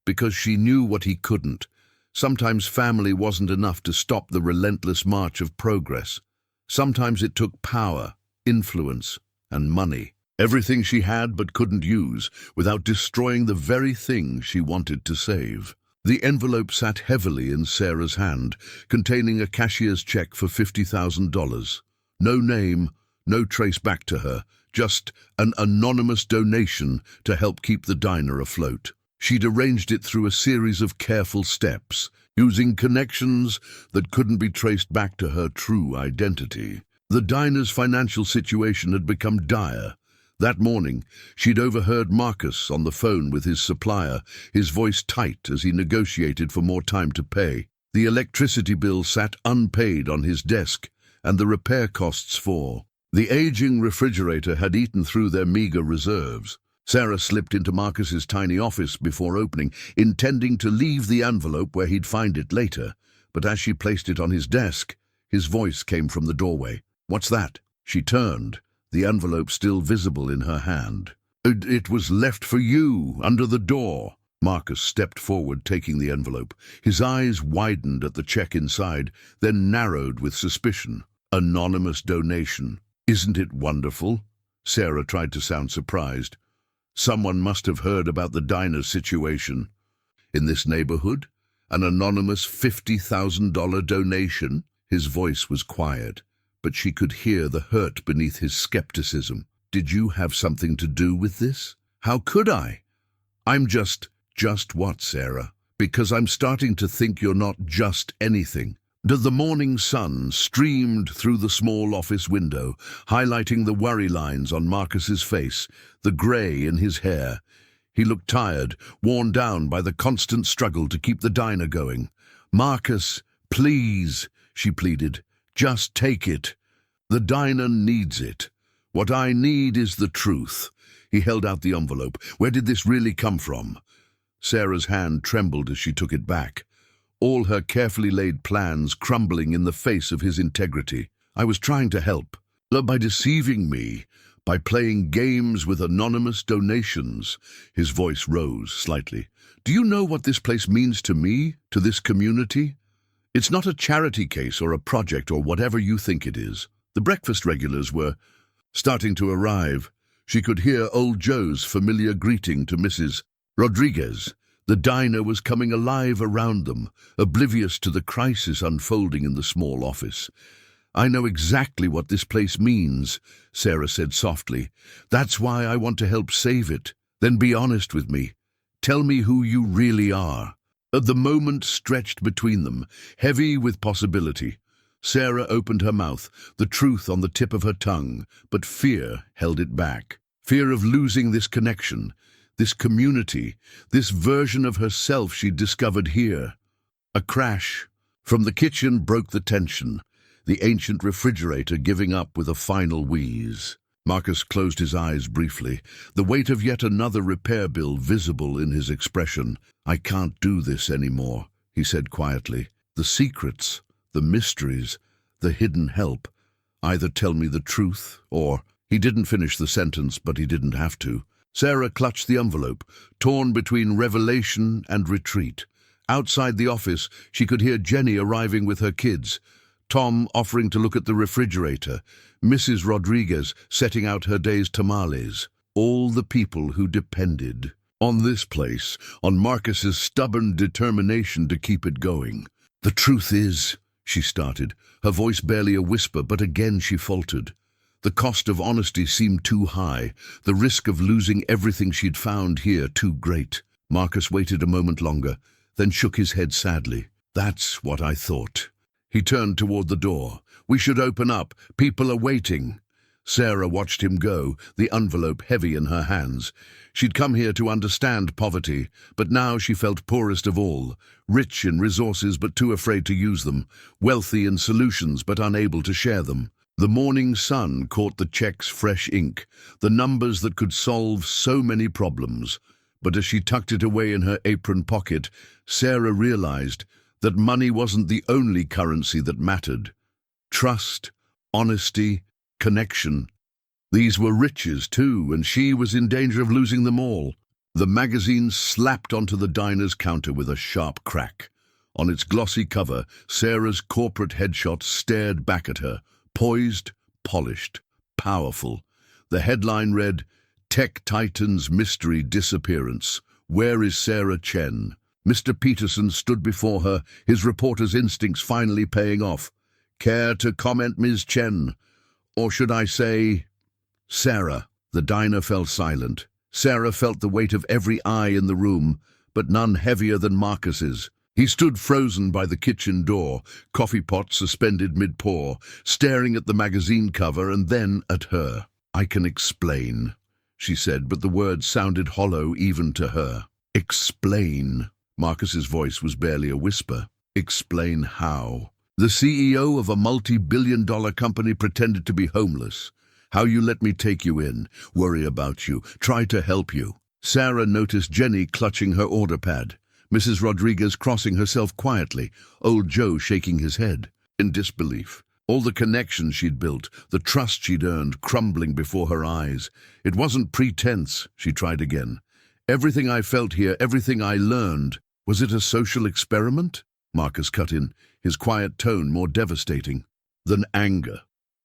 because she knew what he couldn't. Sometimes family wasn't enough to stop the relentless march of progress. Sometimes it took power, influence, and money. Everything she had but couldn't use, without destroying the very thing she wanted to save. The envelope sat heavily in Sarah's hand, containing a cashier's check for $50,000. No name, no trace back to her, just an anonymous donation to help keep the diner afloat. She'd arranged it through a series of careful steps, using connections that couldn't be traced back to her true identity. The diner's financial situation had become dire. That morning, she'd overheard Marcus on the phone with his supplier, his voice tight as he negotiated for more time to pay. The electricity bill sat unpaid on his desk, and the repair costs for the aging refrigerator had eaten through their meager reserves. Sarah slipped into Marcus's tiny office before opening, intending to leave the envelope where he'd find it later. But as she placed it on his desk, his voice came from the doorway. "What's that?" She turned, the envelope still visible in her hand. It was left for you, under the door." Marcus stepped forward, taking the envelope. His eyes widened at the check inside, then narrowed with suspicion. "Anonymous donation. Isn't it wonderful?" Sarah tried to sound surprised. Someone must have heard about the diner situation. "In this neighborhood? An anonymous $50,000 donation?" His voice was quiet, but she could hear the hurt beneath his skepticism. "Did you have something to do with this?" "How could I? I'm just what, Sarah? Because I'm starting to think you're not just anything." The morning sun streamed through the small office window, highlighting the worry lines on Marcus's face, the grey in his hair. He looked tired, worn down by the constant struggle to keep the diner going. "Marcus, please," she pleaded, "just take it. The diner needs it. What I need is the truth." He held out the envelope. "Where did this really come from?" Sarah's hand trembled as she took it back, all her carefully laid plans crumbling in the face of his integrity. "I was trying to help. By deceiving me, by playing games with anonymous donations." His voice rose slightly. "Do you know what this place means to me, to this community? It's not a charity case or a project or whatever you think it is." The breakfast regulars were starting to arrive. She could hear old Joe's familiar greeting to Mrs. Rodriguez. The diner was coming alive around them, oblivious to the crisis unfolding in the small office. "I know exactly what this place means," Sarah said softly. "That's why I want to help save it. Then be honest with me. Tell me who you really are." The moment stretched between them, heavy with possibility. Sarah opened her mouth, the truth on the tip of her tongue, but fear held it back. Fear of losing this connection, this community, this version of herself she'd discovered here. A crash from the kitchen broke the tension, the ancient refrigerator giving up with a final wheeze. Marcus closed his eyes briefly, the weight of yet another repair bill visible in his expression. "I can't do this anymore," he said quietly. "The secrets, the mysteries, the hidden help. Either tell me the truth or—" He didn't finish the sentence, but he didn't have to. Sarah clutched the envelope, torn between revelation and retreat. Outside the office, she could hear Jenny arriving with her kids, Tom offering to look at the refrigerator, Mrs. Rodriguez setting out her day's tamales. All the people who depended on this place, on Marcus's stubborn determination to keep it going. "The truth is," she started, her voice barely a whisper, but again she faltered. The cost of honesty seemed too high, the risk of losing everything she'd found here too great. Marcus waited a moment longer, then shook his head sadly. "That's what I thought." He turned toward the door. "We should open up. People are waiting." Sarah watched him go, the envelope heavy in her hands. She'd come here to understand poverty, but now she felt poorest of all, rich in resources but too afraid to use them, wealthy in solutions but unable to share them. The morning sun caught the check's fresh ink, the numbers that could solve so many problems. But as she tucked it away in her apron pocket, Sarah realized that money wasn't the only currency that mattered. Trust, honesty, connection. These were riches, too, and she was in danger of losing them all. The magazine slapped onto the diner's counter with a sharp crack. On its glossy cover, Sarah's corporate headshot stared back at her, poised, polished, powerful. The headline read, "Tech Titan's Mystery Disappearance. Where is Sarah Chen?" Mr. Peterson stood before her, his reporter's instincts finally paying off. "Care to comment, Ms. Chen? Or should I say, Sarah?" The diner fell silent. Sarah felt the weight of every eye in the room, but none heavier than Marcus's. He stood frozen by the kitchen door, coffee pot suspended mid-pour, staring at the magazine cover and then at her. "I can explain," she said, but the words sounded hollow even to her. "Explain." Marcus's voice was barely a whisper. "Explain how?" "The CEO of a multi-billion-dollar company pretended to be homeless. How you let me take you in, worry about you, try to help you." Sarah noticed Jenny clutching her order pad, Mrs. Rodriguez crossing herself quietly, old Joe shaking his head in disbelief. All the connections she'd built, the trust she'd earned, crumbling before her eyes. "It wasn't pretense," she tried again. "Everything I felt here, everything I learned, was it a social experiment?" Marcus cut in, his quiet tone more devastating than anger.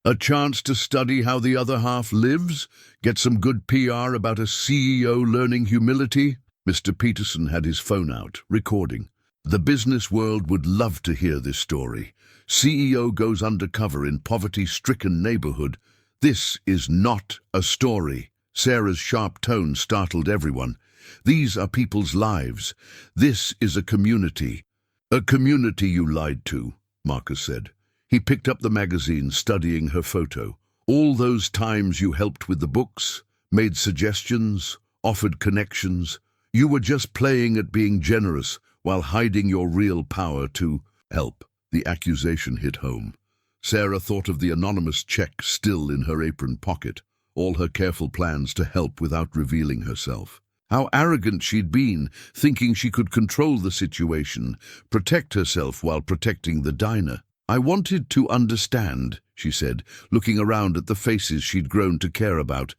"A chance to study how the other half lives? Get some good PR about a CEO learning humility?" Mr. Peterson had his phone out, recording. "The business world would love to hear this story. CEO goes undercover in poverty-stricken neighborhood. This is not a story." Sarah's sharp tone startled everyone. "These are people's lives. This is a community." "A community you lied to," Marcus said. He picked up the magazine, studying her photo. "All those times you helped with the books, made suggestions, offered connections, you were just playing at being generous while hiding your real power to help." The accusation hit home. Sarah thought of the anonymous check still in her apron pocket, all her careful plans to help without revealing herself. How arrogant she'd been, thinking she could control the situation, protect herself while protecting the diner. "I wanted to understand," she said, looking around at the faces she'd grown to care about.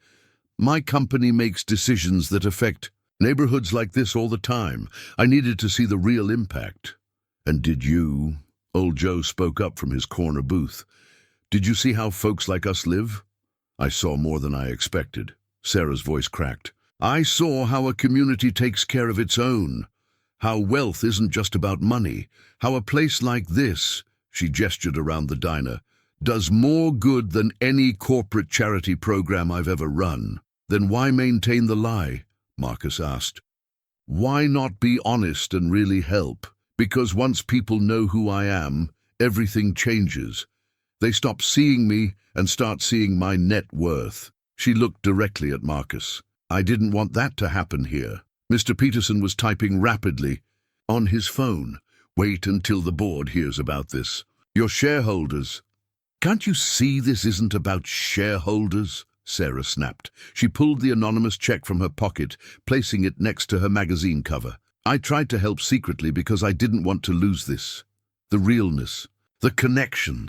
"My company makes decisions that affect neighborhoods like this all the time. I needed to see the real impact." "And did you?" Old Joe spoke up from his corner booth. "Did you see how folks like us live?" "I saw more than I expected." Sarah's voice cracked. "I saw how a community takes care of its own. How wealth isn't just about money. How a place like this," she gestured around the diner, "does more good than any corporate charity program I've ever run." "Then why maintain the lie?" Marcus asked. "Why not be honest and really help? Because once people know who I am, everything changes. They stop seeing me and start seeing my net worth." She looked directly at Marcus. "I didn't want that to happen here." Mr. Peterson was typing rapidly on his phone. "Wait until the board hears about this. Your shareholders—" "Can't you see this isn't about shareholders?" Sarah snapped. She pulled the anonymous check from her pocket, placing it next to her magazine cover. "I tried to help secretly because I didn't want to lose this. The realness, the connection."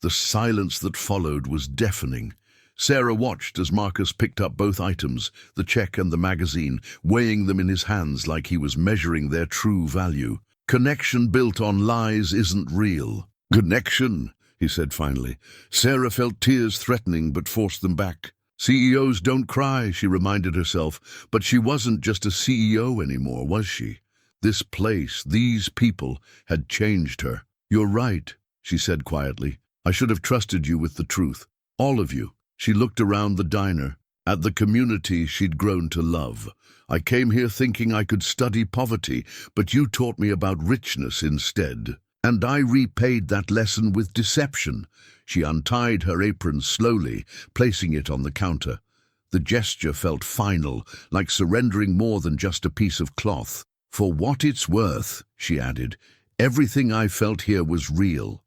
The silence that followed was deafening. Sarah watched as Marcus picked up both items, the check and the magazine, weighing them in his hands like he was measuring their true value. "Connection built on lies isn't real." "Connection," he said finally. Sarah felt tears threatening but forced them back. "CEOs don't cry," she reminded herself, but she wasn't just a CEO anymore, was she? This place, these people, had changed her. "You're right," she said quietly. "I should have trusted you with the truth. All of you." She looked around the diner, at the community she'd grown to love. "I came here thinking I could study poverty, but you taught me about richness instead. And I repaid that lesson with deception." She untied her apron slowly, placing it on the counter. The gesture felt final, like surrendering more than just a piece of cloth. "For what it's worth," she added, "everything I felt here was real.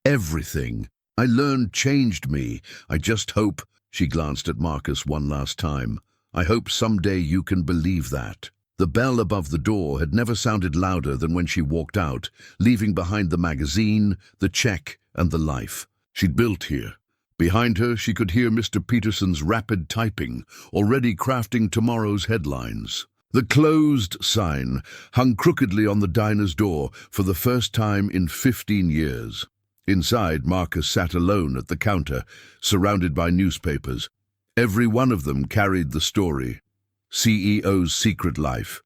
Everything I learned changed me. I just hope," she glanced at Marcus one last time, "I hope someday you can believe that." The bell above the door had never sounded louder than when she walked out, leaving behind the magazine, the check, and the life she'd built here. Behind her, she could hear Mr. Peterson's rapid typing, already crafting tomorrow's headlines. The closed sign hung crookedly on the diner's door for the first time in 15 years. Inside, Marcus sat alone at the counter, surrounded by newspapers. Every one of them carried the story. CEO's secret life.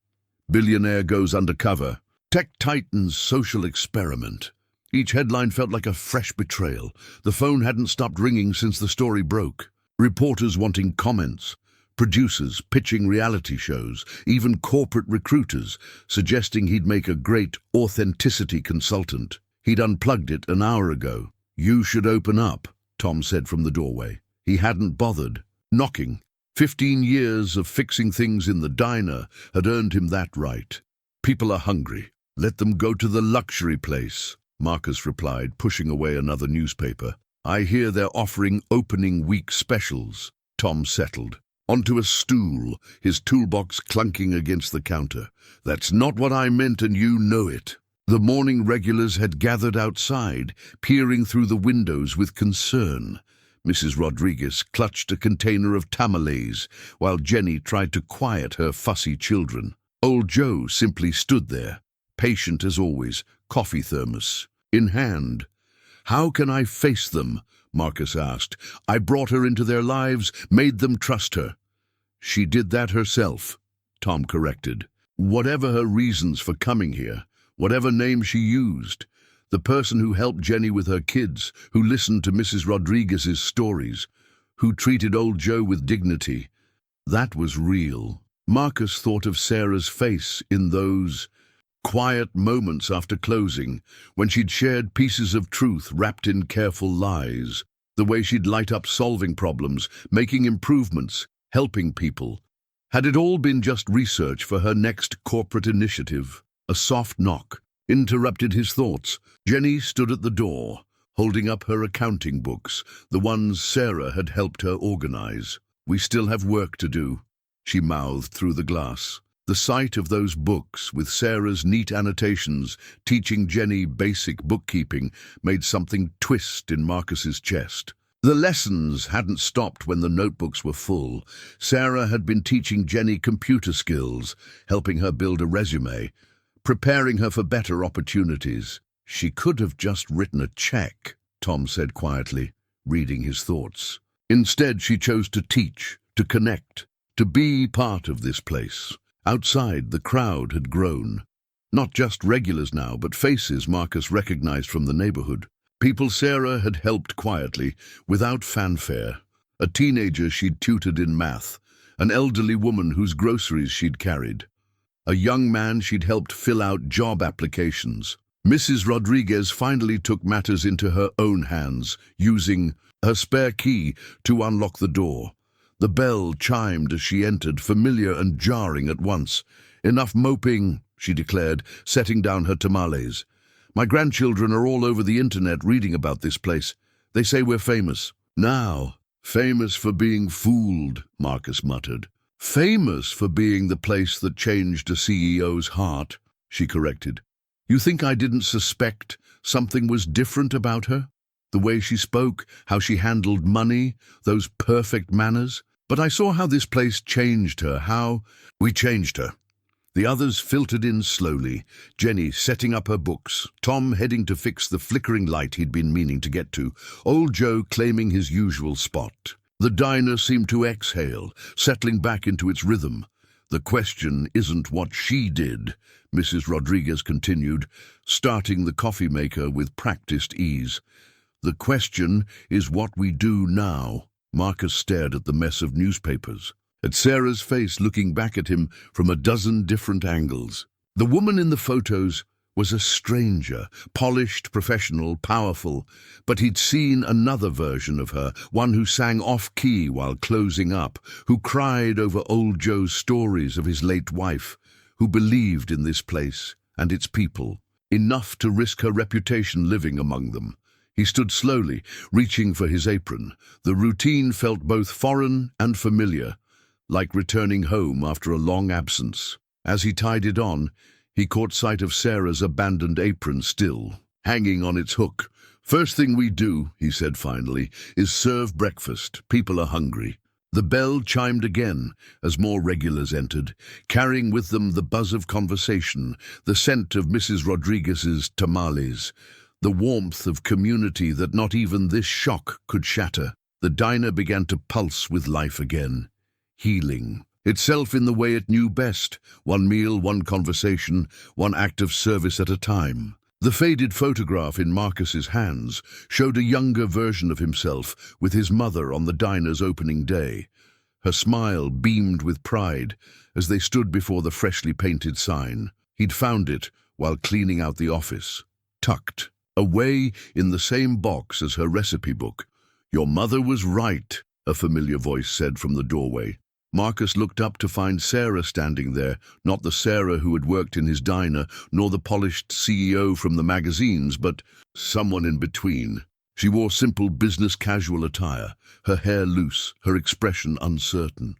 Billionaire goes undercover. Tech Titan's social experiment. Each headline felt like a fresh betrayal. The phone hadn't stopped ringing since the story broke. Reporters wanting comments. Producers pitching reality shows. Even corporate recruiters suggesting he'd make a great authenticity consultant. He'd unplugged it an hour ago. "You should open up," Tom said from the doorway. He hadn't bothered. Knocking. 15 years of fixing things in the diner had earned him that right. "People are hungry. Let them go to the luxury place," Marcus replied, pushing away another newspaper. "I hear they're offering opening week specials." Tom settled. Onto a stool, his toolbox clunking against the counter. "That's not what I meant, and you know it." The morning regulars had gathered outside, peering through the windows with concern. Mrs. Rodriguez clutched a container of tamales, while Jenny tried to quiet her fussy children. Old Joe simply stood there, patient as always, coffee thermos in hand. "How can I face them?" Marcus asked. "I brought her into their lives, made them trust her." "She did that herself," Tom corrected. "Whatever her reasons for coming here, whatever name she used, the person who helped Jenny with her kids, who listened to Mrs. Rodriguez's stories, who treated old Joe with dignity, that was real." Marcus thought of Sarah's face in those quiet moments after closing, when she'd shared pieces of truth wrapped in careful lies, the way she'd light up solving problems, making improvements, helping people. Had it all been just research for her next corporate initiative? A soft knock interrupted his thoughts. Jenny stood at the door, holding up her accounting books, the ones Sarah had helped her organize. "We still have work to do," she mouthed through the glass. The sight of those books, with Sarah's neat annotations teaching Jenny basic bookkeeping, made something twist in Marcus's chest. The lessons hadn't stopped when the notebooks were full. Sarah had been teaching Jenny computer skills, helping her build a resume, preparing her for better opportunities. "She could have just written a check," Tom said quietly, reading his thoughts. Instead, she chose to teach, to connect, to be part of this place. Outside, the crowd had grown. Not just regulars now, but faces Marcus recognized from the neighborhood. People Sarah had helped quietly, without fanfare. A teenager she'd tutored in math, an elderly woman whose groceries she'd carried, a young man she'd helped fill out job applications. Mrs. Rodriguez finally took matters into her own hands, using her spare key to unlock the door. The bell chimed as she entered, familiar and jarring at once. "Enough moping," she declared, setting down her tamales. "My grandchildren are all over the internet reading about this place. They say we're famous." "Now, famous for being fooled," Marcus muttered. "Famous for being the place that changed a CEO's heart," she corrected. "You think I didn't suspect something was different about her? The way she spoke, how she handled money, those perfect manners? But I saw how this place changed her, how we changed her." The others filtered in slowly, Jenny setting up her books, Tom heading to fix the flickering light he'd been meaning to get to, old Joe claiming his usual spot. The diner seemed to exhale, settling back into its rhythm. "The question isn't what she did," Mrs. Rodriguez continued, starting the coffee maker with practiced ease. "The question is what we do now." Marcus stared at the mess of newspapers, at Sarah's face looking back at him from a dozen different angles. The woman in the photos was a stranger, polished, professional, powerful, but he'd seen another version of her, one who sang off-key while closing up, who cried over old Joe's stories of his late wife, who believed in this place and its people, enough to risk her reputation living among them. He stood slowly, reaching for his apron. The routine felt both foreign and familiar, like returning home after a long absence. As he tied it on, he caught sight of Sarah's abandoned apron still, hanging on its hook, "First thing we do," he said finally, "is serve breakfast. People are hungry." The bell chimed again as more regulars entered, carrying with them the buzz of conversation, the scent of Mrs. Rodriguez's tamales, the warmth of community that not even this shock could shatter. The diner began to pulse with life again, healing itself in the way it knew best, one meal, one conversation, one act of service at a time. The faded photograph in Marcus's hands showed a younger version of himself with his mother on the diner's opening day. Her smile beamed with pride as they stood before the freshly painted sign. He'd found it while cleaning out the office, tucked away in the same box as her recipe book. "Your mother was right," a familiar voice said from the doorway. Marcus looked up to find Sarah standing there, not the Sarah who had worked in his diner, nor the polished CEO from the magazines, but someone in between. She wore simple business casual attire, her hair loose, her expression uncertain.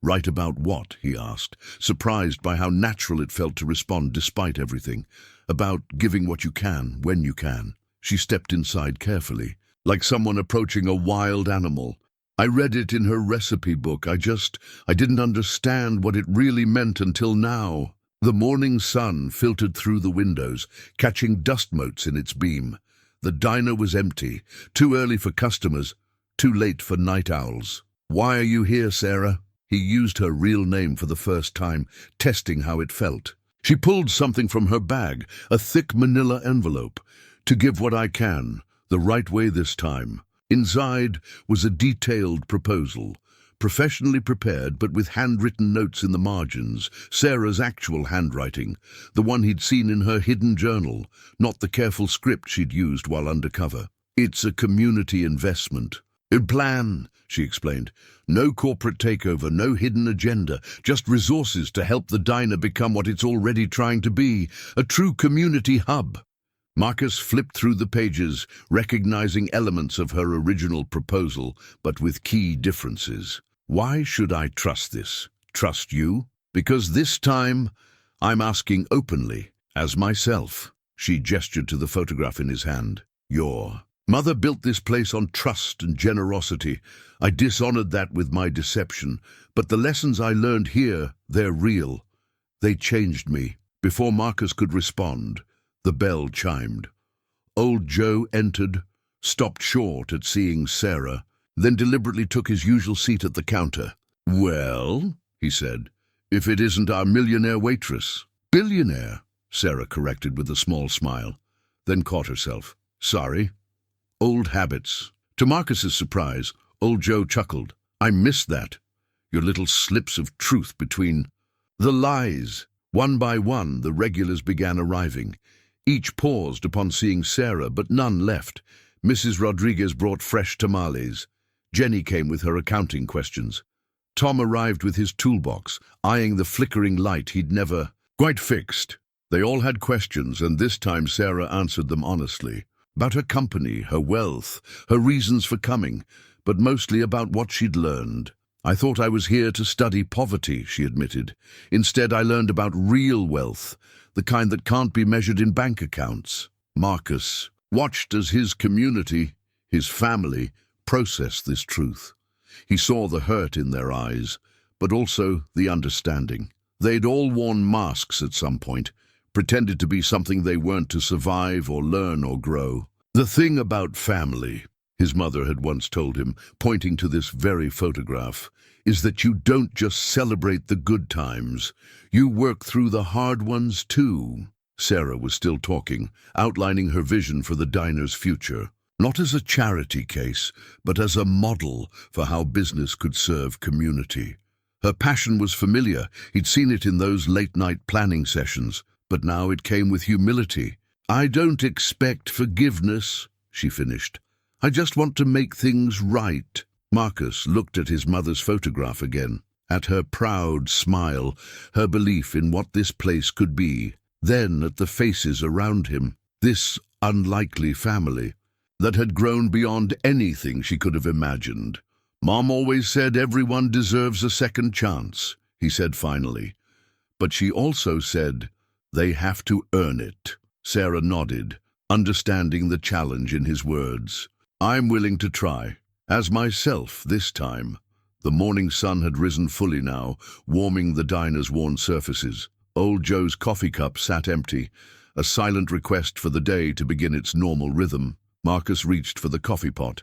"Right about what?" he asked, surprised by how natural it felt to respond despite everything. "About giving what you can, when you can." She stepped inside carefully, like someone approaching a wild animal. "I read it in her recipe book. I didn't understand what it really meant until now." The morning sun filtered through the windows, catching dust motes in its beam. The diner was empty, too early for customers, too late for night owls. "Why are you here, Sarah?" He used her real name for the first time, testing how it felt. She pulled something from her bag, a thick manila envelope. "To give what I can, the right way this time." Inside was a detailed proposal, professionally prepared but with handwritten notes in the margins, Sarah's actual handwriting, the one he'd seen in her hidden journal, not the careful script she'd used while undercover. "It's a community investment. A plan," she explained. "No corporate takeover, no hidden agenda, just resources to help the diner become what it's already trying to be, a true community hub." Marcus flipped through the pages, recognizing elements of her original proposal, but with key differences. "Why should I trust this? Trust you? Because this time, I'm asking openly, as myself." She gestured to the photograph in his hand. "Your mother built this place on trust and generosity. I dishonored that with my deception, but the lessons I learned here, they're real. They changed me." Before Marcus could respond, the bell chimed. Old Joe entered, stopped short at seeing Sarah, then deliberately took his usual seat at the counter. "Well," he said, "if it isn't our millionaire waitress." "Billionaire," Sarah corrected with a small smile, then caught herself. "Sorry. Old habits." To Marcus's surprise, old Joe chuckled. "I missed that. Your little slips of truth between the lies." One by one, the regulars began arriving. Each paused upon seeing Sarah, but none left. Mrs. Rodriguez brought fresh tamales. Jenny came with her accounting questions. Tom arrived with his toolbox, eyeing the flickering light he'd never quite fixed. They all had questions, and this time Sarah answered them honestly. About her company, her wealth, her reasons for coming, but mostly about what she'd learned. "I thought I was here to study poverty," she admitted. "Instead, I learned about real wealth, the kind that can't be measured in bank accounts." Marcus watched as his community, his family, processed this truth. He saw the hurt in their eyes, but also the understanding. They'd all worn masks at some point, pretended to be something they weren't to survive or learn or grow. "The thing about family," his mother had once told him, pointing to this very photograph, "is that you don't just celebrate the good times. You work through the hard ones too." Sarah was still talking, outlining her vision for the diner's future, not as a charity case, but as a model for how business could serve community. Her passion was familiar. He'd seen it in those late-night planning sessions, but now it came with humility. "I don't expect forgiveness," she finished. "I just want to make things right." Marcus looked at his mother's photograph again, at her proud smile, her belief in what this place could be, then at the faces around him, this unlikely family that had grown beyond anything she could have imagined. "Mom always said everyone deserves a second chance," he said finally. "But she also said they have to earn it." Sarah nodded, understanding the challenge in his words. "I'm willing to try. As myself this time." The morning sun had risen fully now, warming the diner's worn surfaces. Old Joe's coffee cup sat empty, a silent request for the day to begin its normal rhythm. Marcus reached for the coffee pot.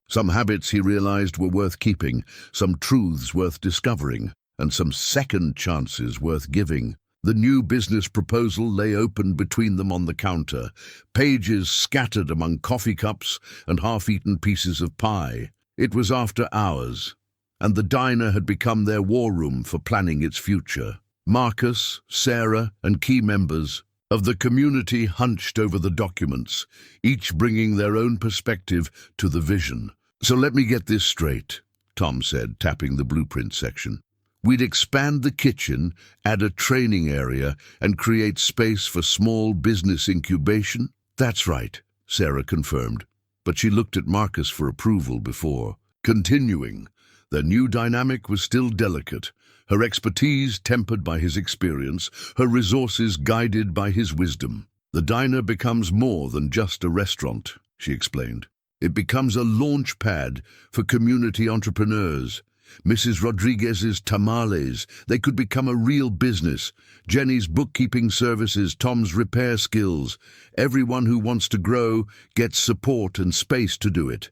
Some habits, he realized, were worth keeping, some truths worth discovering, and some second chances worth giving. The new business proposal lay open between them on the counter, pages scattered among coffee cups and half-eaten pieces of pie. It was after hours, and the diner had become their war room for planning its future. Marcus, Sarah, and key members of the community hunched over the documents, each bringing their own perspective to the vision. "So let me get this straight," Tom said, tapping the blueprint section. "We'd expand the kitchen, add a training area, and create space for small business incubation?" "That's right," Sarah confirmed, but she looked at Marcus for approval before continuing. Their new dynamic was still delicate, her expertise tempered by his experience, her resources guided by his wisdom. "The diner becomes more than just a restaurant," she explained. "It becomes a launch pad for community entrepreneurs. Mrs. Rodriguez's tamales, they could become a real business. Jenny's bookkeeping services, Tom's repair skills. Everyone who wants to grow gets support and space to do it.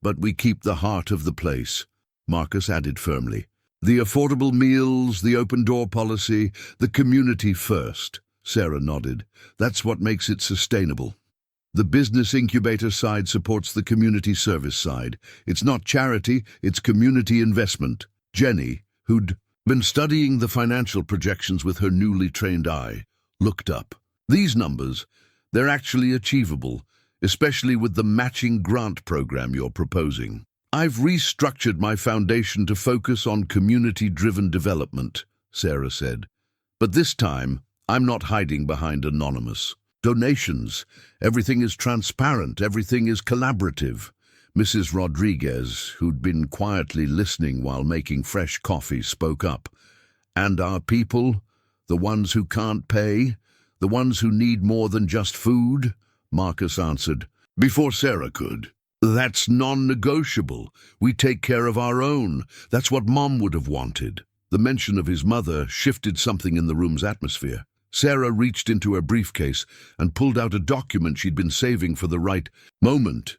But we keep the heart of the place," Marcus added firmly. "The affordable meals, the open-door policy, the community first." Sarah nodded. "That's what makes it sustainable. The business incubator side supports the community service side. It's not charity, it's community investment." Jenny, who'd been studying the financial projections with her newly trained eye, looked up. "These numbers, they're actually achievable, especially with the matching grant program you're proposing. I've restructured my foundation to focus on community-driven development," Sarah said. "But this time, I'm not hiding behind anonymous donations. Everything is transparent, everything is collaborative." Mrs. Rodriguez, who'd been quietly listening while making fresh coffee, spoke up. "And our people, the ones who can't pay, the ones who need more than just food?" Marcus answered, before Sarah could. "That's non-negotiable. We take care of our own. That's what Mom would have wanted." The mention of his mother shifted something in the room's atmosphere. Sarah reached into her briefcase and pulled out a document she'd been saving for the right moment.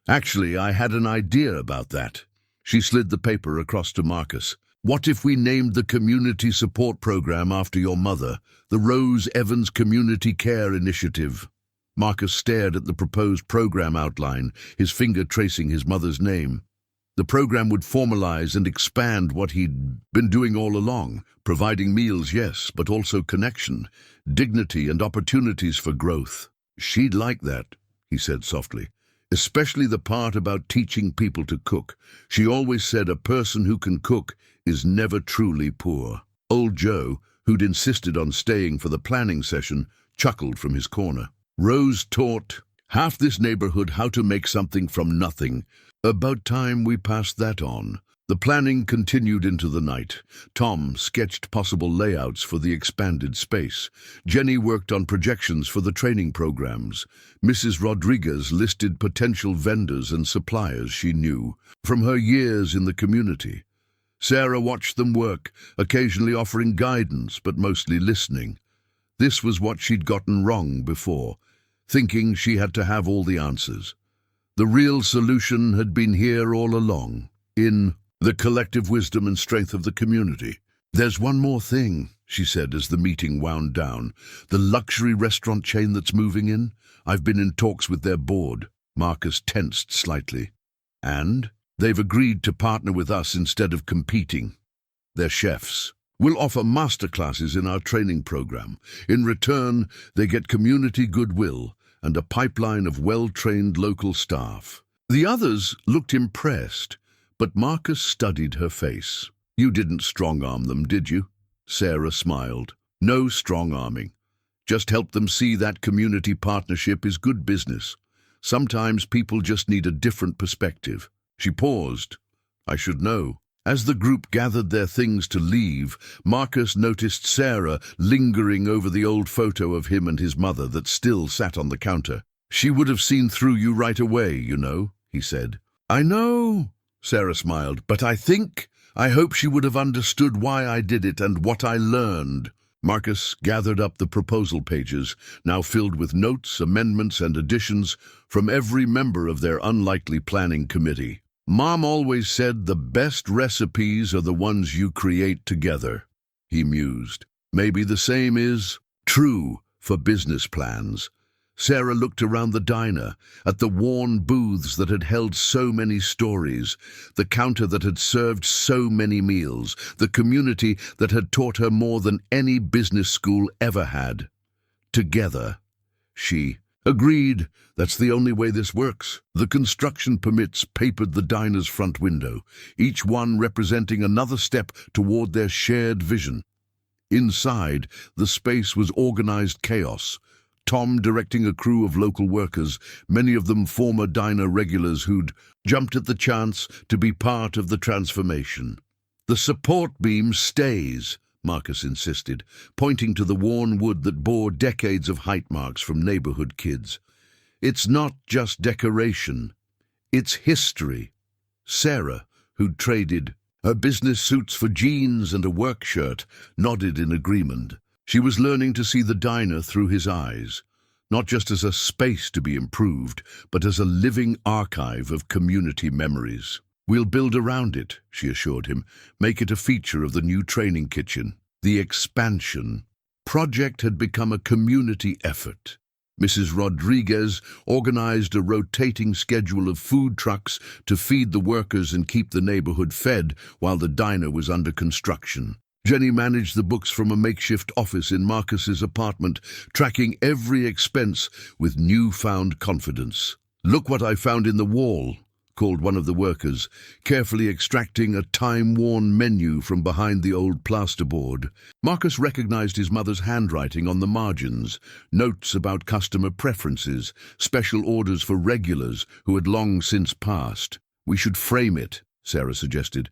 "Actually, I had an idea about that." She slid the paper across to Marcus. "What if we named the community support program after your mother, the Rose Evans Community Care Initiative?" Marcus stared at the proposed program outline, his finger tracing his mother's name. The program would formalize and expand what he'd been doing all along, providing meals, yes, but also connection, dignity, and opportunities for growth. "She'd like that," he said softly, "especially the part about teaching people to cook. She always said a person who can cook is never truly poor." Old Joe, who'd insisted on staying for the planning session, chuckled from his corner. "Rose taught half this neighborhood how to make something from nothing. About time we passed that on." The planning continued into the night. Tom sketched possible layouts for the expanded space. Jenny worked on projections for the training programs. Mrs. Rodriguez listed potential vendors and suppliers she knew from her years in the community. Sarah watched them work, occasionally offering guidance, but mostly listening. This was what she'd gotten wrong before, thinking she had to have all the answers. The real solution had been here all along, in the collective wisdom and strength of the community. "There's one more thing," she said as the meeting wound down. "The luxury restaurant chain that's moving in. I've been in talks with their board." Marcus tensed slightly. "And? They've agreed to partner with us instead of competing. They're chefs. We'll offer masterclasses in our training program. In return, they get community goodwill and a pipeline of well-trained local staff." The others looked impressed, but Marcus studied her face. "You didn't strong-arm them, did you?" Sarah smiled. "No strong-arming. Just help them see that community partnership is good business. Sometimes people just need a different perspective." She paused. "I should know." As the group gathered their things to leave, Marcus noticed Sarah lingering over the old photo of him and his mother that still sat on the counter. She would have seen through you right away, you know, he said. I know, Sarah smiled, but I hope she would have understood why I did it and what I learned. Marcus gathered up the proposal pages, now filled with notes, amendments, and additions from every member of their unlikely planning committee. Mom always said the best recipes are the ones you create together, he mused. Maybe the same is true for business plans. Sarah looked around the diner, at the worn booths that had held so many stories, the counter that had served so many meals, the community that had taught her more than any business school ever had. Together, she agreed. That's the only way this works. The construction permits papered the diner's front window, each one representing another step toward their shared vision. Inside, the space was organized chaos. Tom directing a crew of local workers, many of them former diner regulars who'd jumped at the chance to be part of the transformation. The support beam stays, Marcus insisted, pointing to the worn wood that bore decades of height marks from neighborhood kids. It's not just decoration, it's history. Sarah, who'd traded her business suits for jeans and a work shirt, nodded in agreement. She was learning to see the diner through his eyes, not just as a space to be improved, but as a living archive of community memories. We'll build around it, she assured him, make it a feature of the new training kitchen. The expansion project had become a community effort. Mrs. Rodriguez organized a rotating schedule of food trucks to feed the workers and keep the neighborhood fed while the diner was under construction. Jenny managed the books from a makeshift office in Marcus's apartment, tracking every expense with newfound confidence. "Look what I found in the wall," called one of the workers, carefully extracting a time-worn menu from behind the old plasterboard. Marcus recognized his mother's handwriting on the margins, notes about customer preferences, special orders for regulars who had long since passed. "We should frame it," Sarah suggested.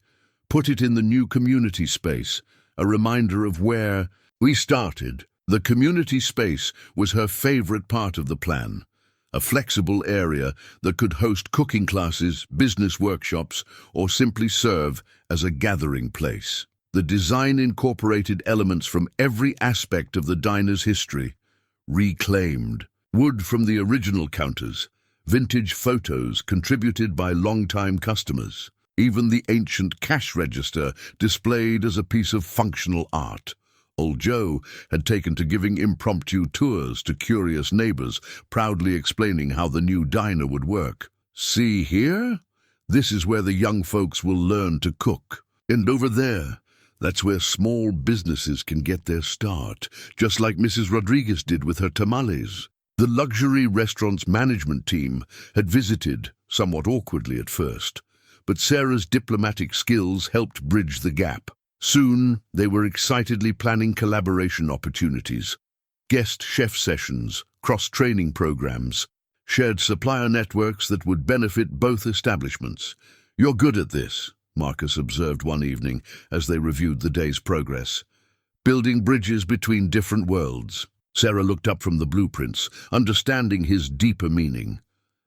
"Put it in the new community space, a reminder of where we started." The community space was her favorite part of the plan. A flexible area that could host cooking classes, business workshops, or simply serve as a gathering place. The design incorporated elements from every aspect of the diner's history, reclaimed. Wood from the original counters, vintage photos contributed by longtime customers, even the ancient cash register displayed as a piece of functional art. Old Joe had taken to giving impromptu tours to curious neighbors, proudly explaining how the new diner would work. "See here? This is where the young folks will learn to cook. And over there, that's where small businesses can get their start, just like Mrs. Rodriguez did with her tamales." The luxury restaurant's management team had visited, somewhat awkwardly at first, but Sarah's diplomatic skills helped bridge the gap. Soon, they were excitedly planning collaboration opportunities, guest chef sessions, cross-training programs, shared supplier networks that would benefit both establishments. "You're good at this," Marcus observed one evening as they reviewed the day's progress. "Building bridges between different worlds." Sarah looked up from the blueprints, understanding his deeper meaning.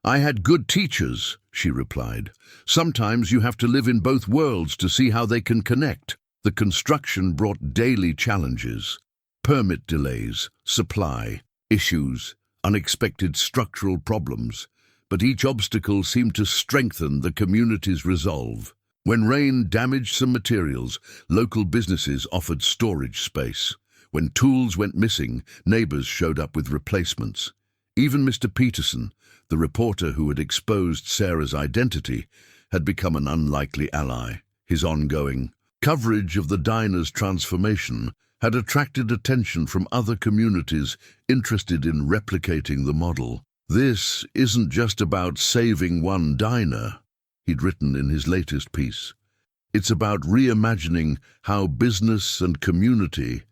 "I had good teachers," she replied. "Sometimes you have to live in both worlds to see how they can connect." The construction brought daily challenges: permit delays, supply issues, unexpected structural problems. But each obstacle seemed to strengthen the community's resolve. When rain damaged some materials, local businesses offered storage space. When tools went missing, neighbors showed up with replacements. Even Mr. Peterson, the reporter who had exposed Sarah's identity, had become an unlikely ally. His ongoing coverage of the diner's transformation had attracted attention from other communities interested in replicating the model. "This isn't just about saving one diner," he'd written in his latest piece. "It's about reimagining how business and community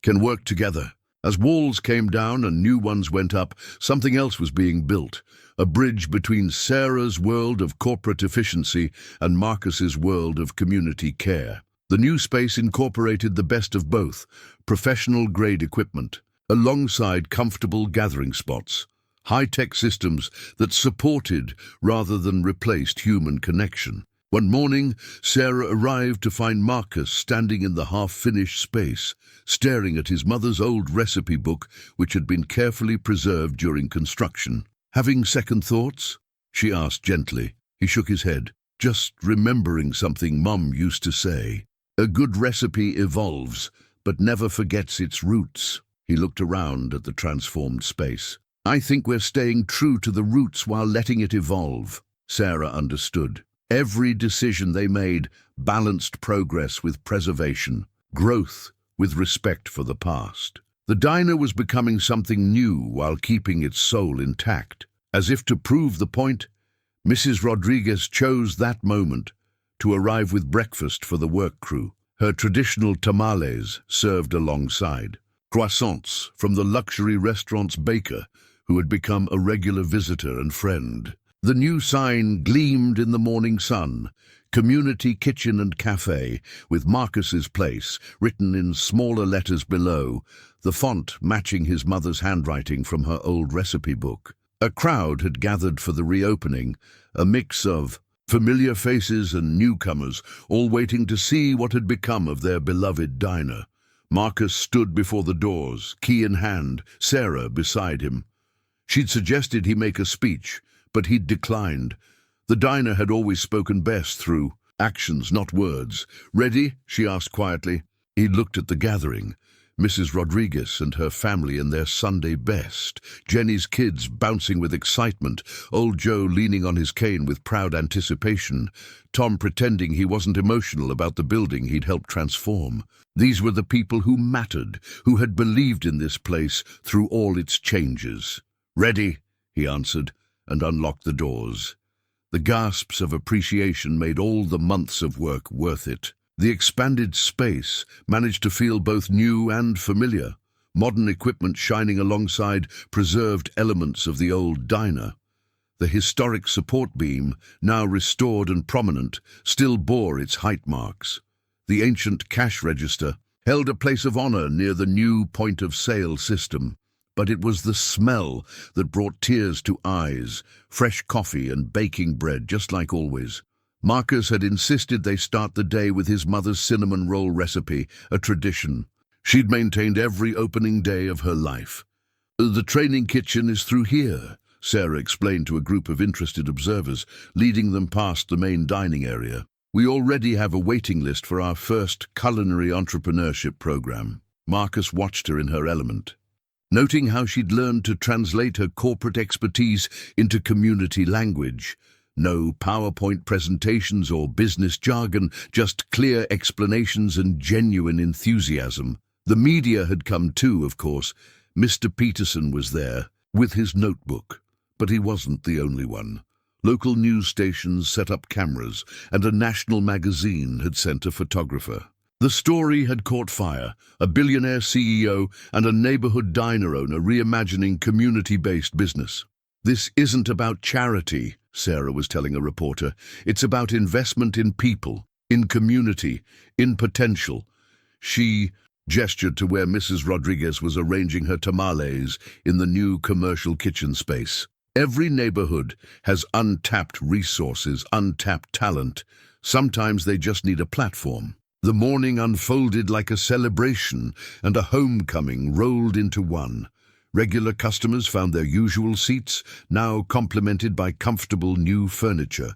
can work together." As walls came down and new ones went up, something else was being built, a bridge between Sarah's world of corporate efficiency and Marcus's world of community care. The new space incorporated the best of both, professional-grade equipment, alongside comfortable gathering spots, high-tech systems that supported rather than replaced human connection. One morning, Sarah arrived to find Marcus standing in the half-finished space, staring at his mother's old recipe book, which had been carefully preserved during construction. "Having second thoughts?" she asked gently. He shook his head. "Just remembering something Mum used to say. A good recipe evolves, but never forgets its roots." He looked around at the transformed space. "I think we're staying true to the roots while letting it evolve." Sarah understood. Every decision they made balanced progress with preservation, growth with respect for the past. The diner was becoming something new while keeping its soul intact. As if to prove the point, Mrs. Rodriguez chose that moment to arrive with breakfast for the work crew. Her traditional tamales served alongside. Croissants from the luxury restaurant's Beggar, who had become a regular visitor and friend. The new sign gleamed in the morning sun, Community Kitchen and Cafe, with Marcus's place written in smaller letters below, the font matching his mother's handwriting from her old recipe book. A crowd had gathered for the reopening, a mix of familiar faces and newcomers, all waiting to see what had become of their beloved diner. Marcus stood before the doors, key in hand, Sarah beside him. She'd suggested he make a speech, but he'd declined. The diner had always spoken best through actions, not words. "Ready?" she asked quietly. He looked at the gathering. Mrs. Rodriguez and her family in their Sunday best, Jenny's kids bouncing with excitement, old Joe leaning on his cane with proud anticipation, Tom pretending he wasn't emotional about the building he'd helped transform. These were the people who mattered, who had believed in this place through all its changes. "Ready," he answered, and unlocked the doors. The gasps of appreciation made all the months of work worth it. The expanded space managed to feel both new and familiar, modern equipment shining alongside preserved elements of the old diner. The historic support beam, now restored and prominent, still bore its height marks. The ancient cash register held a place of honor near the new point-of-sale system. But it was the smell that brought tears to eyes, fresh coffee and baking bread, just like always. Marcus had insisted they start the day with his mother's cinnamon roll recipe, a tradition she'd maintained every opening day of her life. "The training kitchen is through here," Sarah explained to a group of interested observers, leading them past the main dining area. "We already have a waiting list for our first culinary entrepreneurship program." Marcus watched her in her element, noting how she'd learned to translate her corporate expertise into community language. No PowerPoint presentations or business jargon, just clear explanations and genuine enthusiasm. The media had come too, of course. Mr. Peterson was there, with his notebook. But he wasn't the only one. Local news stations set up cameras, and a national magazine had sent a photographer. The story had caught fire, a billionaire CEO and a neighborhood diner owner reimagining community-based business. "This isn't about charity," Sarah was telling a reporter. "It's about investment in people, in community, in potential." She gestured to where Mrs. Rodriguez was arranging her tamales in the new commercial kitchen space. Every neighborhood has untapped resources, untapped talent. Sometimes they just need a platform. The morning unfolded like a celebration, and a homecoming rolled into one. Regular customers found their usual seats, now complemented by comfortable new furniture.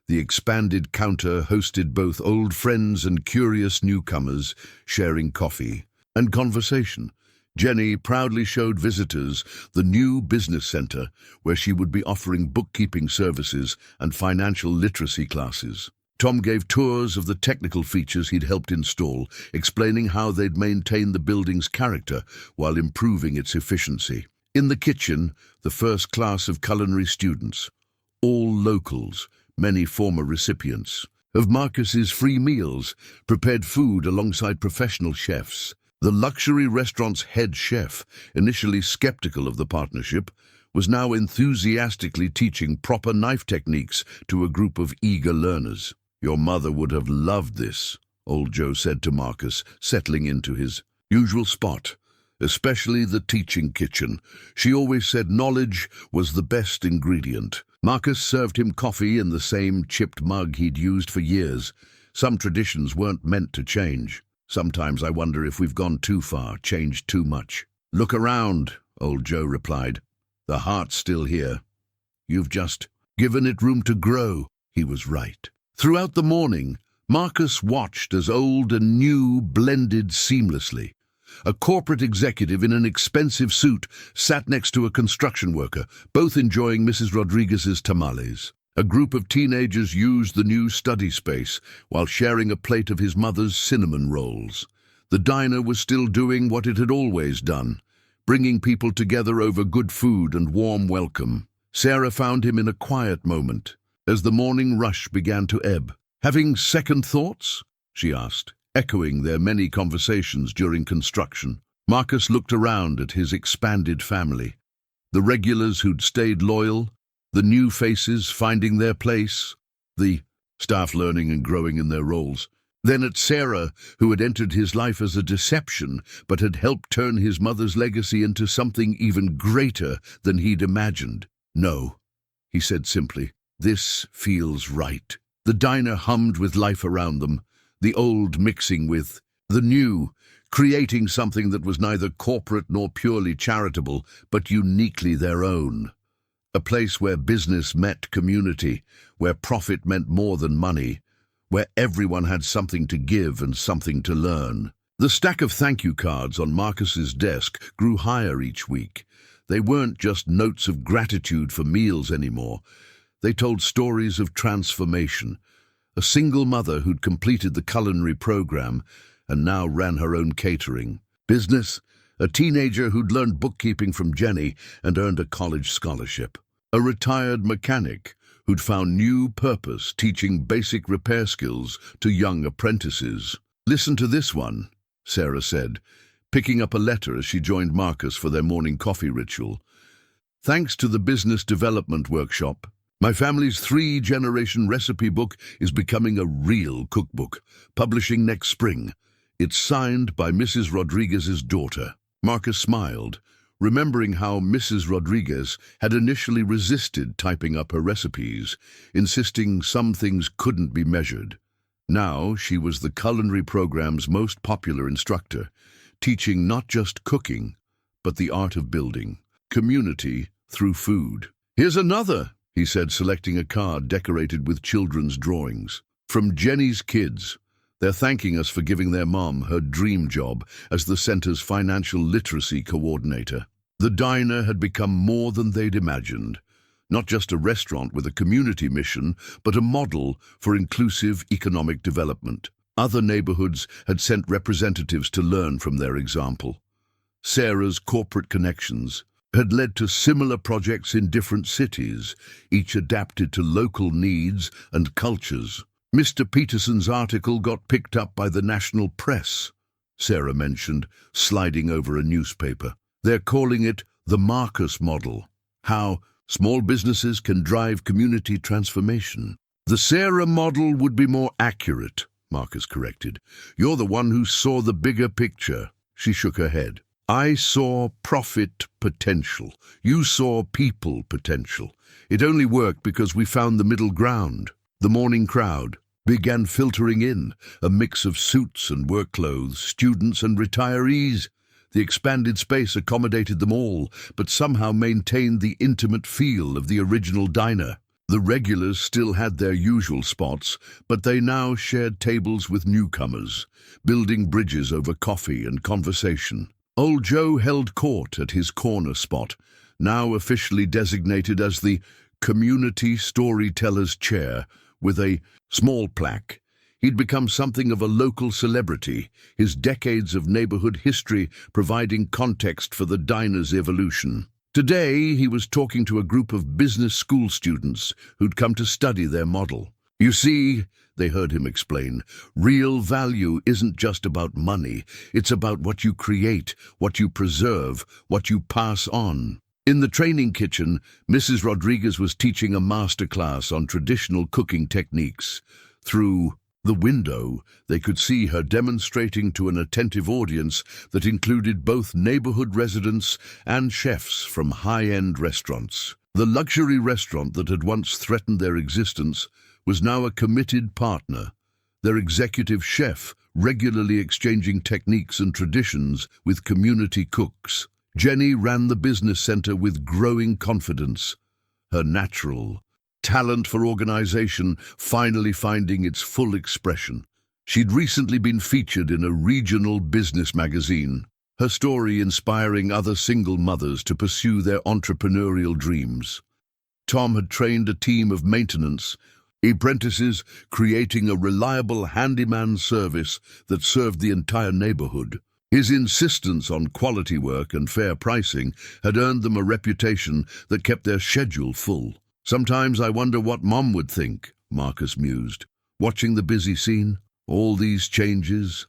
The expanded counter hosted both old friends and curious newcomers, sharing coffee and conversation. Jenny proudly showed visitors the new business center, where she would be offering bookkeeping services and financial literacy classes. Tom gave tours of the technical features he'd helped install, explaining how they'd maintain the building's character while improving its efficiency. In the kitchen, the first class of culinary students, all locals, many former recipients of Marcus's free meals, prepared food alongside professional chefs. The luxury restaurant's head chef, initially skeptical of the partnership, was now enthusiastically teaching proper knife techniques to a group of eager learners. "Your mother would have loved this," old Joe said to Marcus, settling into his usual spot. especially the teaching kitchen. She always said knowledge was the best ingredient. Marcus served him coffee in the same chipped mug he'd used for years. Some traditions weren't meant to change. Sometimes I wonder if we've gone too far, changed too much. "Look around," old Joe replied. "The heart's still here. You've just given it room to grow." He was right. Throughout the morning, Marcus watched as old and new blended seamlessly. A corporate executive in an expensive suit sat next to a construction worker, both enjoying Mrs. Rodriguez's tamales. A group of teenagers used the new study space while sharing a plate of his mother's cinnamon rolls. The diner was still doing what it had always done, bringing people together over good food and warm welcome. Sarah found him in a quiet moment, as the morning rush began to ebb. "Having second thoughts?" she asked, echoing their many conversations during construction. Marcus looked around at his expanded family. The regulars who'd stayed loyal, the new faces finding their place, the staff learning and growing in their roles. Then at Sarah, who had entered his life as a deception, but had helped turn his mother's legacy into something even greater than he'd imagined. "No," he said simply, "this feels right." The diner hummed with life around them, the old mixing with the new, creating something that was neither corporate nor purely charitable, but uniquely their own. A place where business met community, where profit meant more than money, where everyone had something to give and something to learn. The stack of thank you cards on Marcus's desk grew higher each week. They weren't just notes of gratitude for meals anymore. They told stories of transformation. A single mother who'd completed the culinary program and now ran her own catering. Business, a teenager who'd learned bookkeeping from Jenny and earned a college scholarship. A retired mechanic who'd found new purpose teaching basic repair skills to young apprentices. "Listen to this one," Sarah said, picking up a letter as she joined Marcus for their morning coffee ritual. "Thanks to the business development workshop, my family's 3-generation recipe book is becoming a real cookbook, publishing next spring. It's signed by Mrs. Rodriguez's daughter." Marcus smiled, remembering how Mrs. Rodriguez had initially resisted typing up her recipes, insisting some things couldn't be measured. Now she was the culinary program's most popular instructor, teaching not just cooking, but the art of building community through food. "Here's another," he said, selecting a card decorated with children's drawings. "From Jenny's kids. They're thanking us for giving their mom her dream job as the center's financial literacy coordinator." The diner had become more than they'd imagined. Not just a restaurant with a community mission, but a model for inclusive economic development. Other neighborhoods had sent representatives to learn from their example. Sarah's corporate connections had led to similar projects in different cities, each adapted to local needs and cultures. "Mr. Peterson's article got picked up by the national press," Sarah mentioned, sliding over a newspaper. "They're calling it the Marcus model, how small businesses can drive community transformation." "The Sarah model would be more accurate," Marcus corrected. "You're the one who saw the bigger picture." She shook her head. "I saw profit potential. You saw people potential. It only worked because we found the middle ground." The morning crowd began filtering in, a mix of suits and work clothes, students and retirees. The expanded space accommodated them all, but somehow maintained the intimate feel of the original diner. The regulars still had their usual spots, but they now shared tables with newcomers, building bridges over coffee and conversation. Old Joe held court at his corner spot, now officially designated as the Community Storyteller's Chair, with a small plaque. He'd become something of a local celebrity, his decades of neighborhood history providing context for the diner's evolution. Today, he was talking to a group of business school students who'd come to study their model. "You see," they heard him explain, "real value isn't just about money. It's about what you create, what you preserve, what you pass on." In the training kitchen, Mrs. Rodriguez was teaching a masterclass on traditional cooking techniques. Through the window, they could see her demonstrating to an attentive audience that included both neighborhood residents and chefs from high-end restaurants. The luxury restaurant that had once threatened their existence was now a committed partner, their executive chef regularly exchanging techniques and traditions with community cooks. Jenny ran the business center with growing confidence, her natural talent for organization finally finding its full expression. She'd recently been featured in a regional business magazine, her story inspiring other single mothers to pursue their entrepreneurial dreams. Tom had trained a team of maintenance apprentices, creating a reliable handyman service that served the entire neighborhood. His insistence on quality work and fair pricing had earned them a reputation that kept their schedule full. "Sometimes I wonder what Mom would think," Marcus mused, watching the busy scene. "All these changes,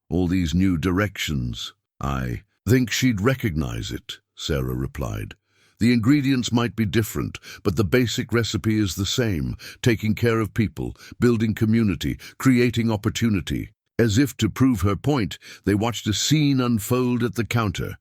all these new directions." "I think she'd recognize it," Sarah replied. "The ingredients might be different, but the basic recipe is the same, taking care of people, building community, creating opportunity." As if to prove her point, they watched a scene unfold at the counter.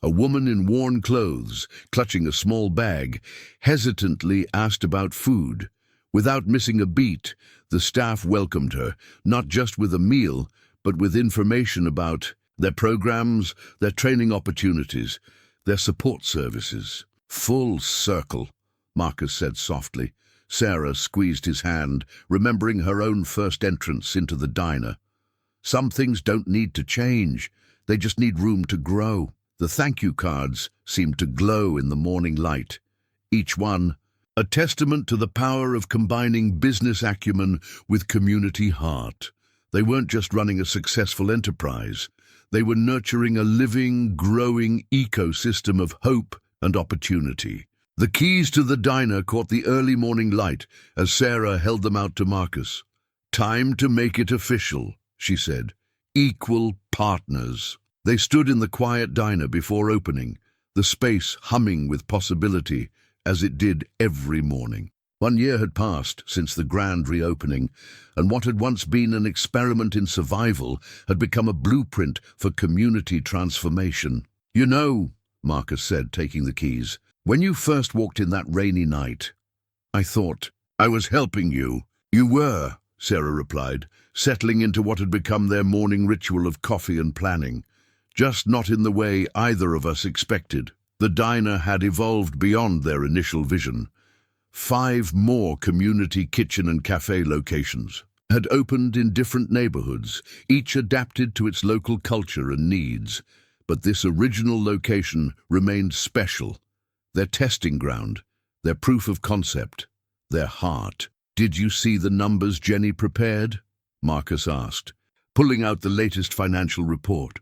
A woman in worn clothes, clutching a small bag, hesitantly asked about food. Without missing a beat, the staff welcomed her, not just with a meal, but with information about their programs, their training opportunities, their support services. "Full circle," Marcus said softly. Sarah squeezed his hand, remembering her own first entrance into the diner. "Some things don't need to change, they just need room to grow." The thank you cards seemed to glow in the morning light, each one a testament to the power of combining business acumen with community heart. They weren't just running a successful enterprise, they were nurturing a living, growing ecosystem of hope and opportunity. The keys to the diner caught the early morning light as Sarah held them out to Marcus. "Time to make it official," she said. "Equal partners." They stood in the quiet diner before opening, the space humming with possibility, as it did every morning. 1 year had passed since the grand reopening, and what had once been an experiment in survival had become a blueprint for community transformation. "You know," Marcus said, taking the keys, "when you first walked in that rainy night, I thought I was helping you." "You were," Sarah replied, settling into what had become their morning ritual of coffee and planning. Just not in the way either of us expected. The diner had evolved beyond their initial vision. 5 more community kitchen and cafe locations had opened in different neighborhoods, each adapted to its local culture and needs. But this original location remained special, their testing ground, their proof of concept, their heart. "Did you see the numbers Jenny prepared?" Marcus asked, pulling out the latest financial report.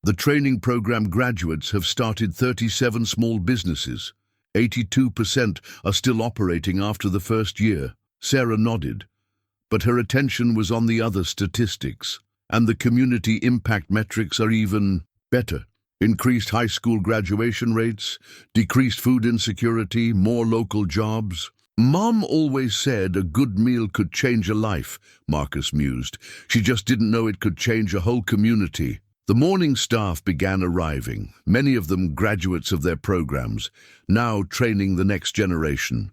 "The training program graduates have started 37 small businesses. 82% are still operating after the first year." Sarah nodded, but her attention was on the other statistics. "And the community impact metrics are even better. Increased high school graduation rates, decreased food insecurity, more local jobs." "Mom always said a good meal could change a life," Marcus mused. "She just didn't know it could change a whole community." The morning staff began arriving, many of them graduates of their programs, now training the next generation.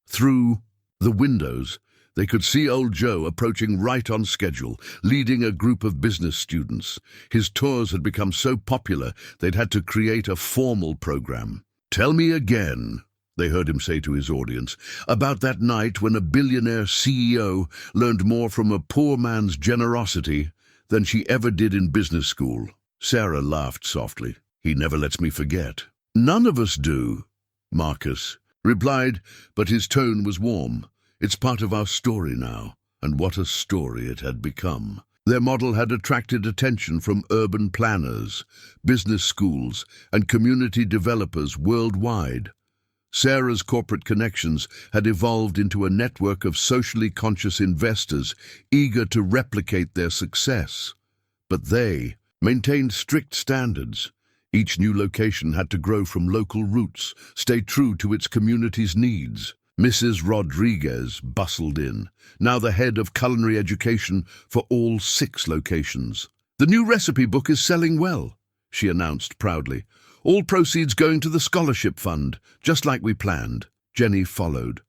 Through the windows, they could see old Joe approaching right on schedule, leading a group of business students. His tours had become so popular, they'd had to create a formal program. "Tell me again," they heard him say to his audience, "about that night when a billionaire CEO learned more from a poor man's generosity than she ever did in business school." Sarah laughed softly. "He never lets me forget." "None of us do," Marcus replied, but his tone was warm. "It's part of our story now." And what a story it had become. Their model had attracted attention from urban planners, business schools, and community developers worldwide. Sarah's corporate connections had evolved into a network of socially conscious investors eager to replicate their success. But they maintained strict standards. Each new location had to grow from local roots, stay true to its community's needs. Mrs. Rodriguez bustled in, now the head of culinary education for all 6 locations. "The new recipe book is selling well," she announced proudly. "All proceeds going to the scholarship fund, just like we planned." Jenny followed,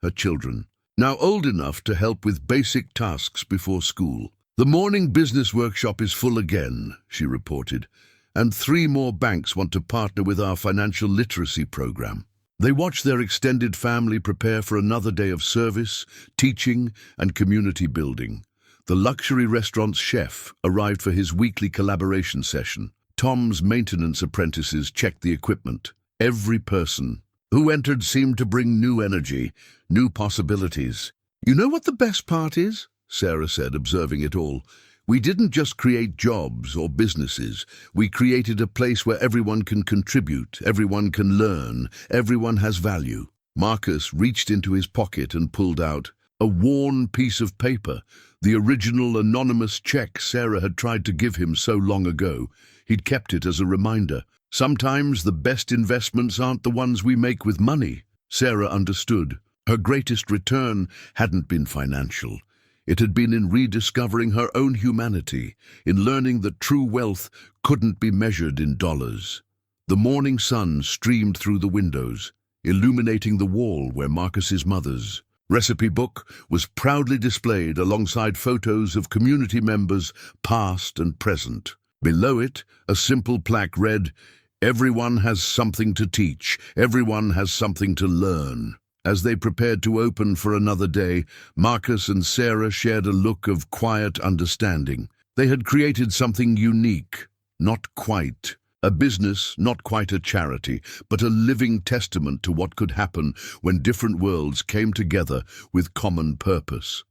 her children, now old enough to help with basic tasks before school. "The morning business workshop is full again," she reported, "and 3 more banks want to partner with our financial literacy program." They watched their extended family prepare for another day of service, teaching, and community building. The luxury restaurant's chef arrived for his weekly collaboration session. Tom's maintenance apprentices checked the equipment. Every person who entered seemed to bring new energy, new possibilities. "You know what the best part is?" Sarah said, observing it all. "We didn't just create jobs or businesses. We created a place where everyone can contribute, everyone can learn, everyone has value." Marcus reached into his pocket and pulled out a worn piece of paper, the original anonymous check Sarah had tried to give him so long ago. He'd kept it as a reminder. Sometimes the best investments aren't the ones we make with money. Sarah understood. Her greatest return hadn't been financial. It had been in rediscovering her own humanity, in learning that true wealth couldn't be measured in dollars. The morning sun streamed through the windows, illuminating the wall where Marcus's mother's recipe book was proudly displayed alongside photos of community members, past and present. Below it, a simple plaque read, "Everyone has something to teach, everyone has something to learn." As they prepared to open for another day, Marcus and Sarah shared a look of quiet understanding. They had created something unique, not quite a business, not quite a charity, but a living testament to what could happen when different worlds came together with common purpose.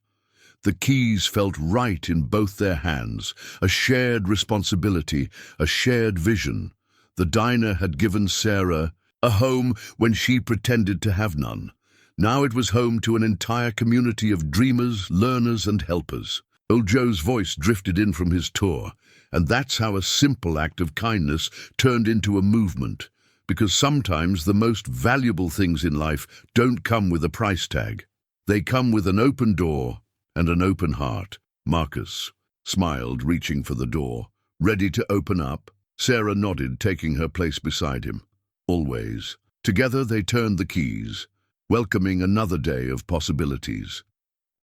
The keys felt right in both their hands, a shared responsibility, a shared vision. The diner had given Sarah a home when she pretended to have none. Now it was home to an entire community of dreamers, learners, and helpers. Old Joe's voice drifted in from his tour, and that's how a simple act of kindness turned into a movement, because sometimes the most valuable things in life don't come with a price tag. They come with an open door and an open heart. Marcus smiled, reaching for the door. "Ready to open up?" Sarah nodded, taking her place beside him. "Always." Together they turned the keys, welcoming another day of possibilities.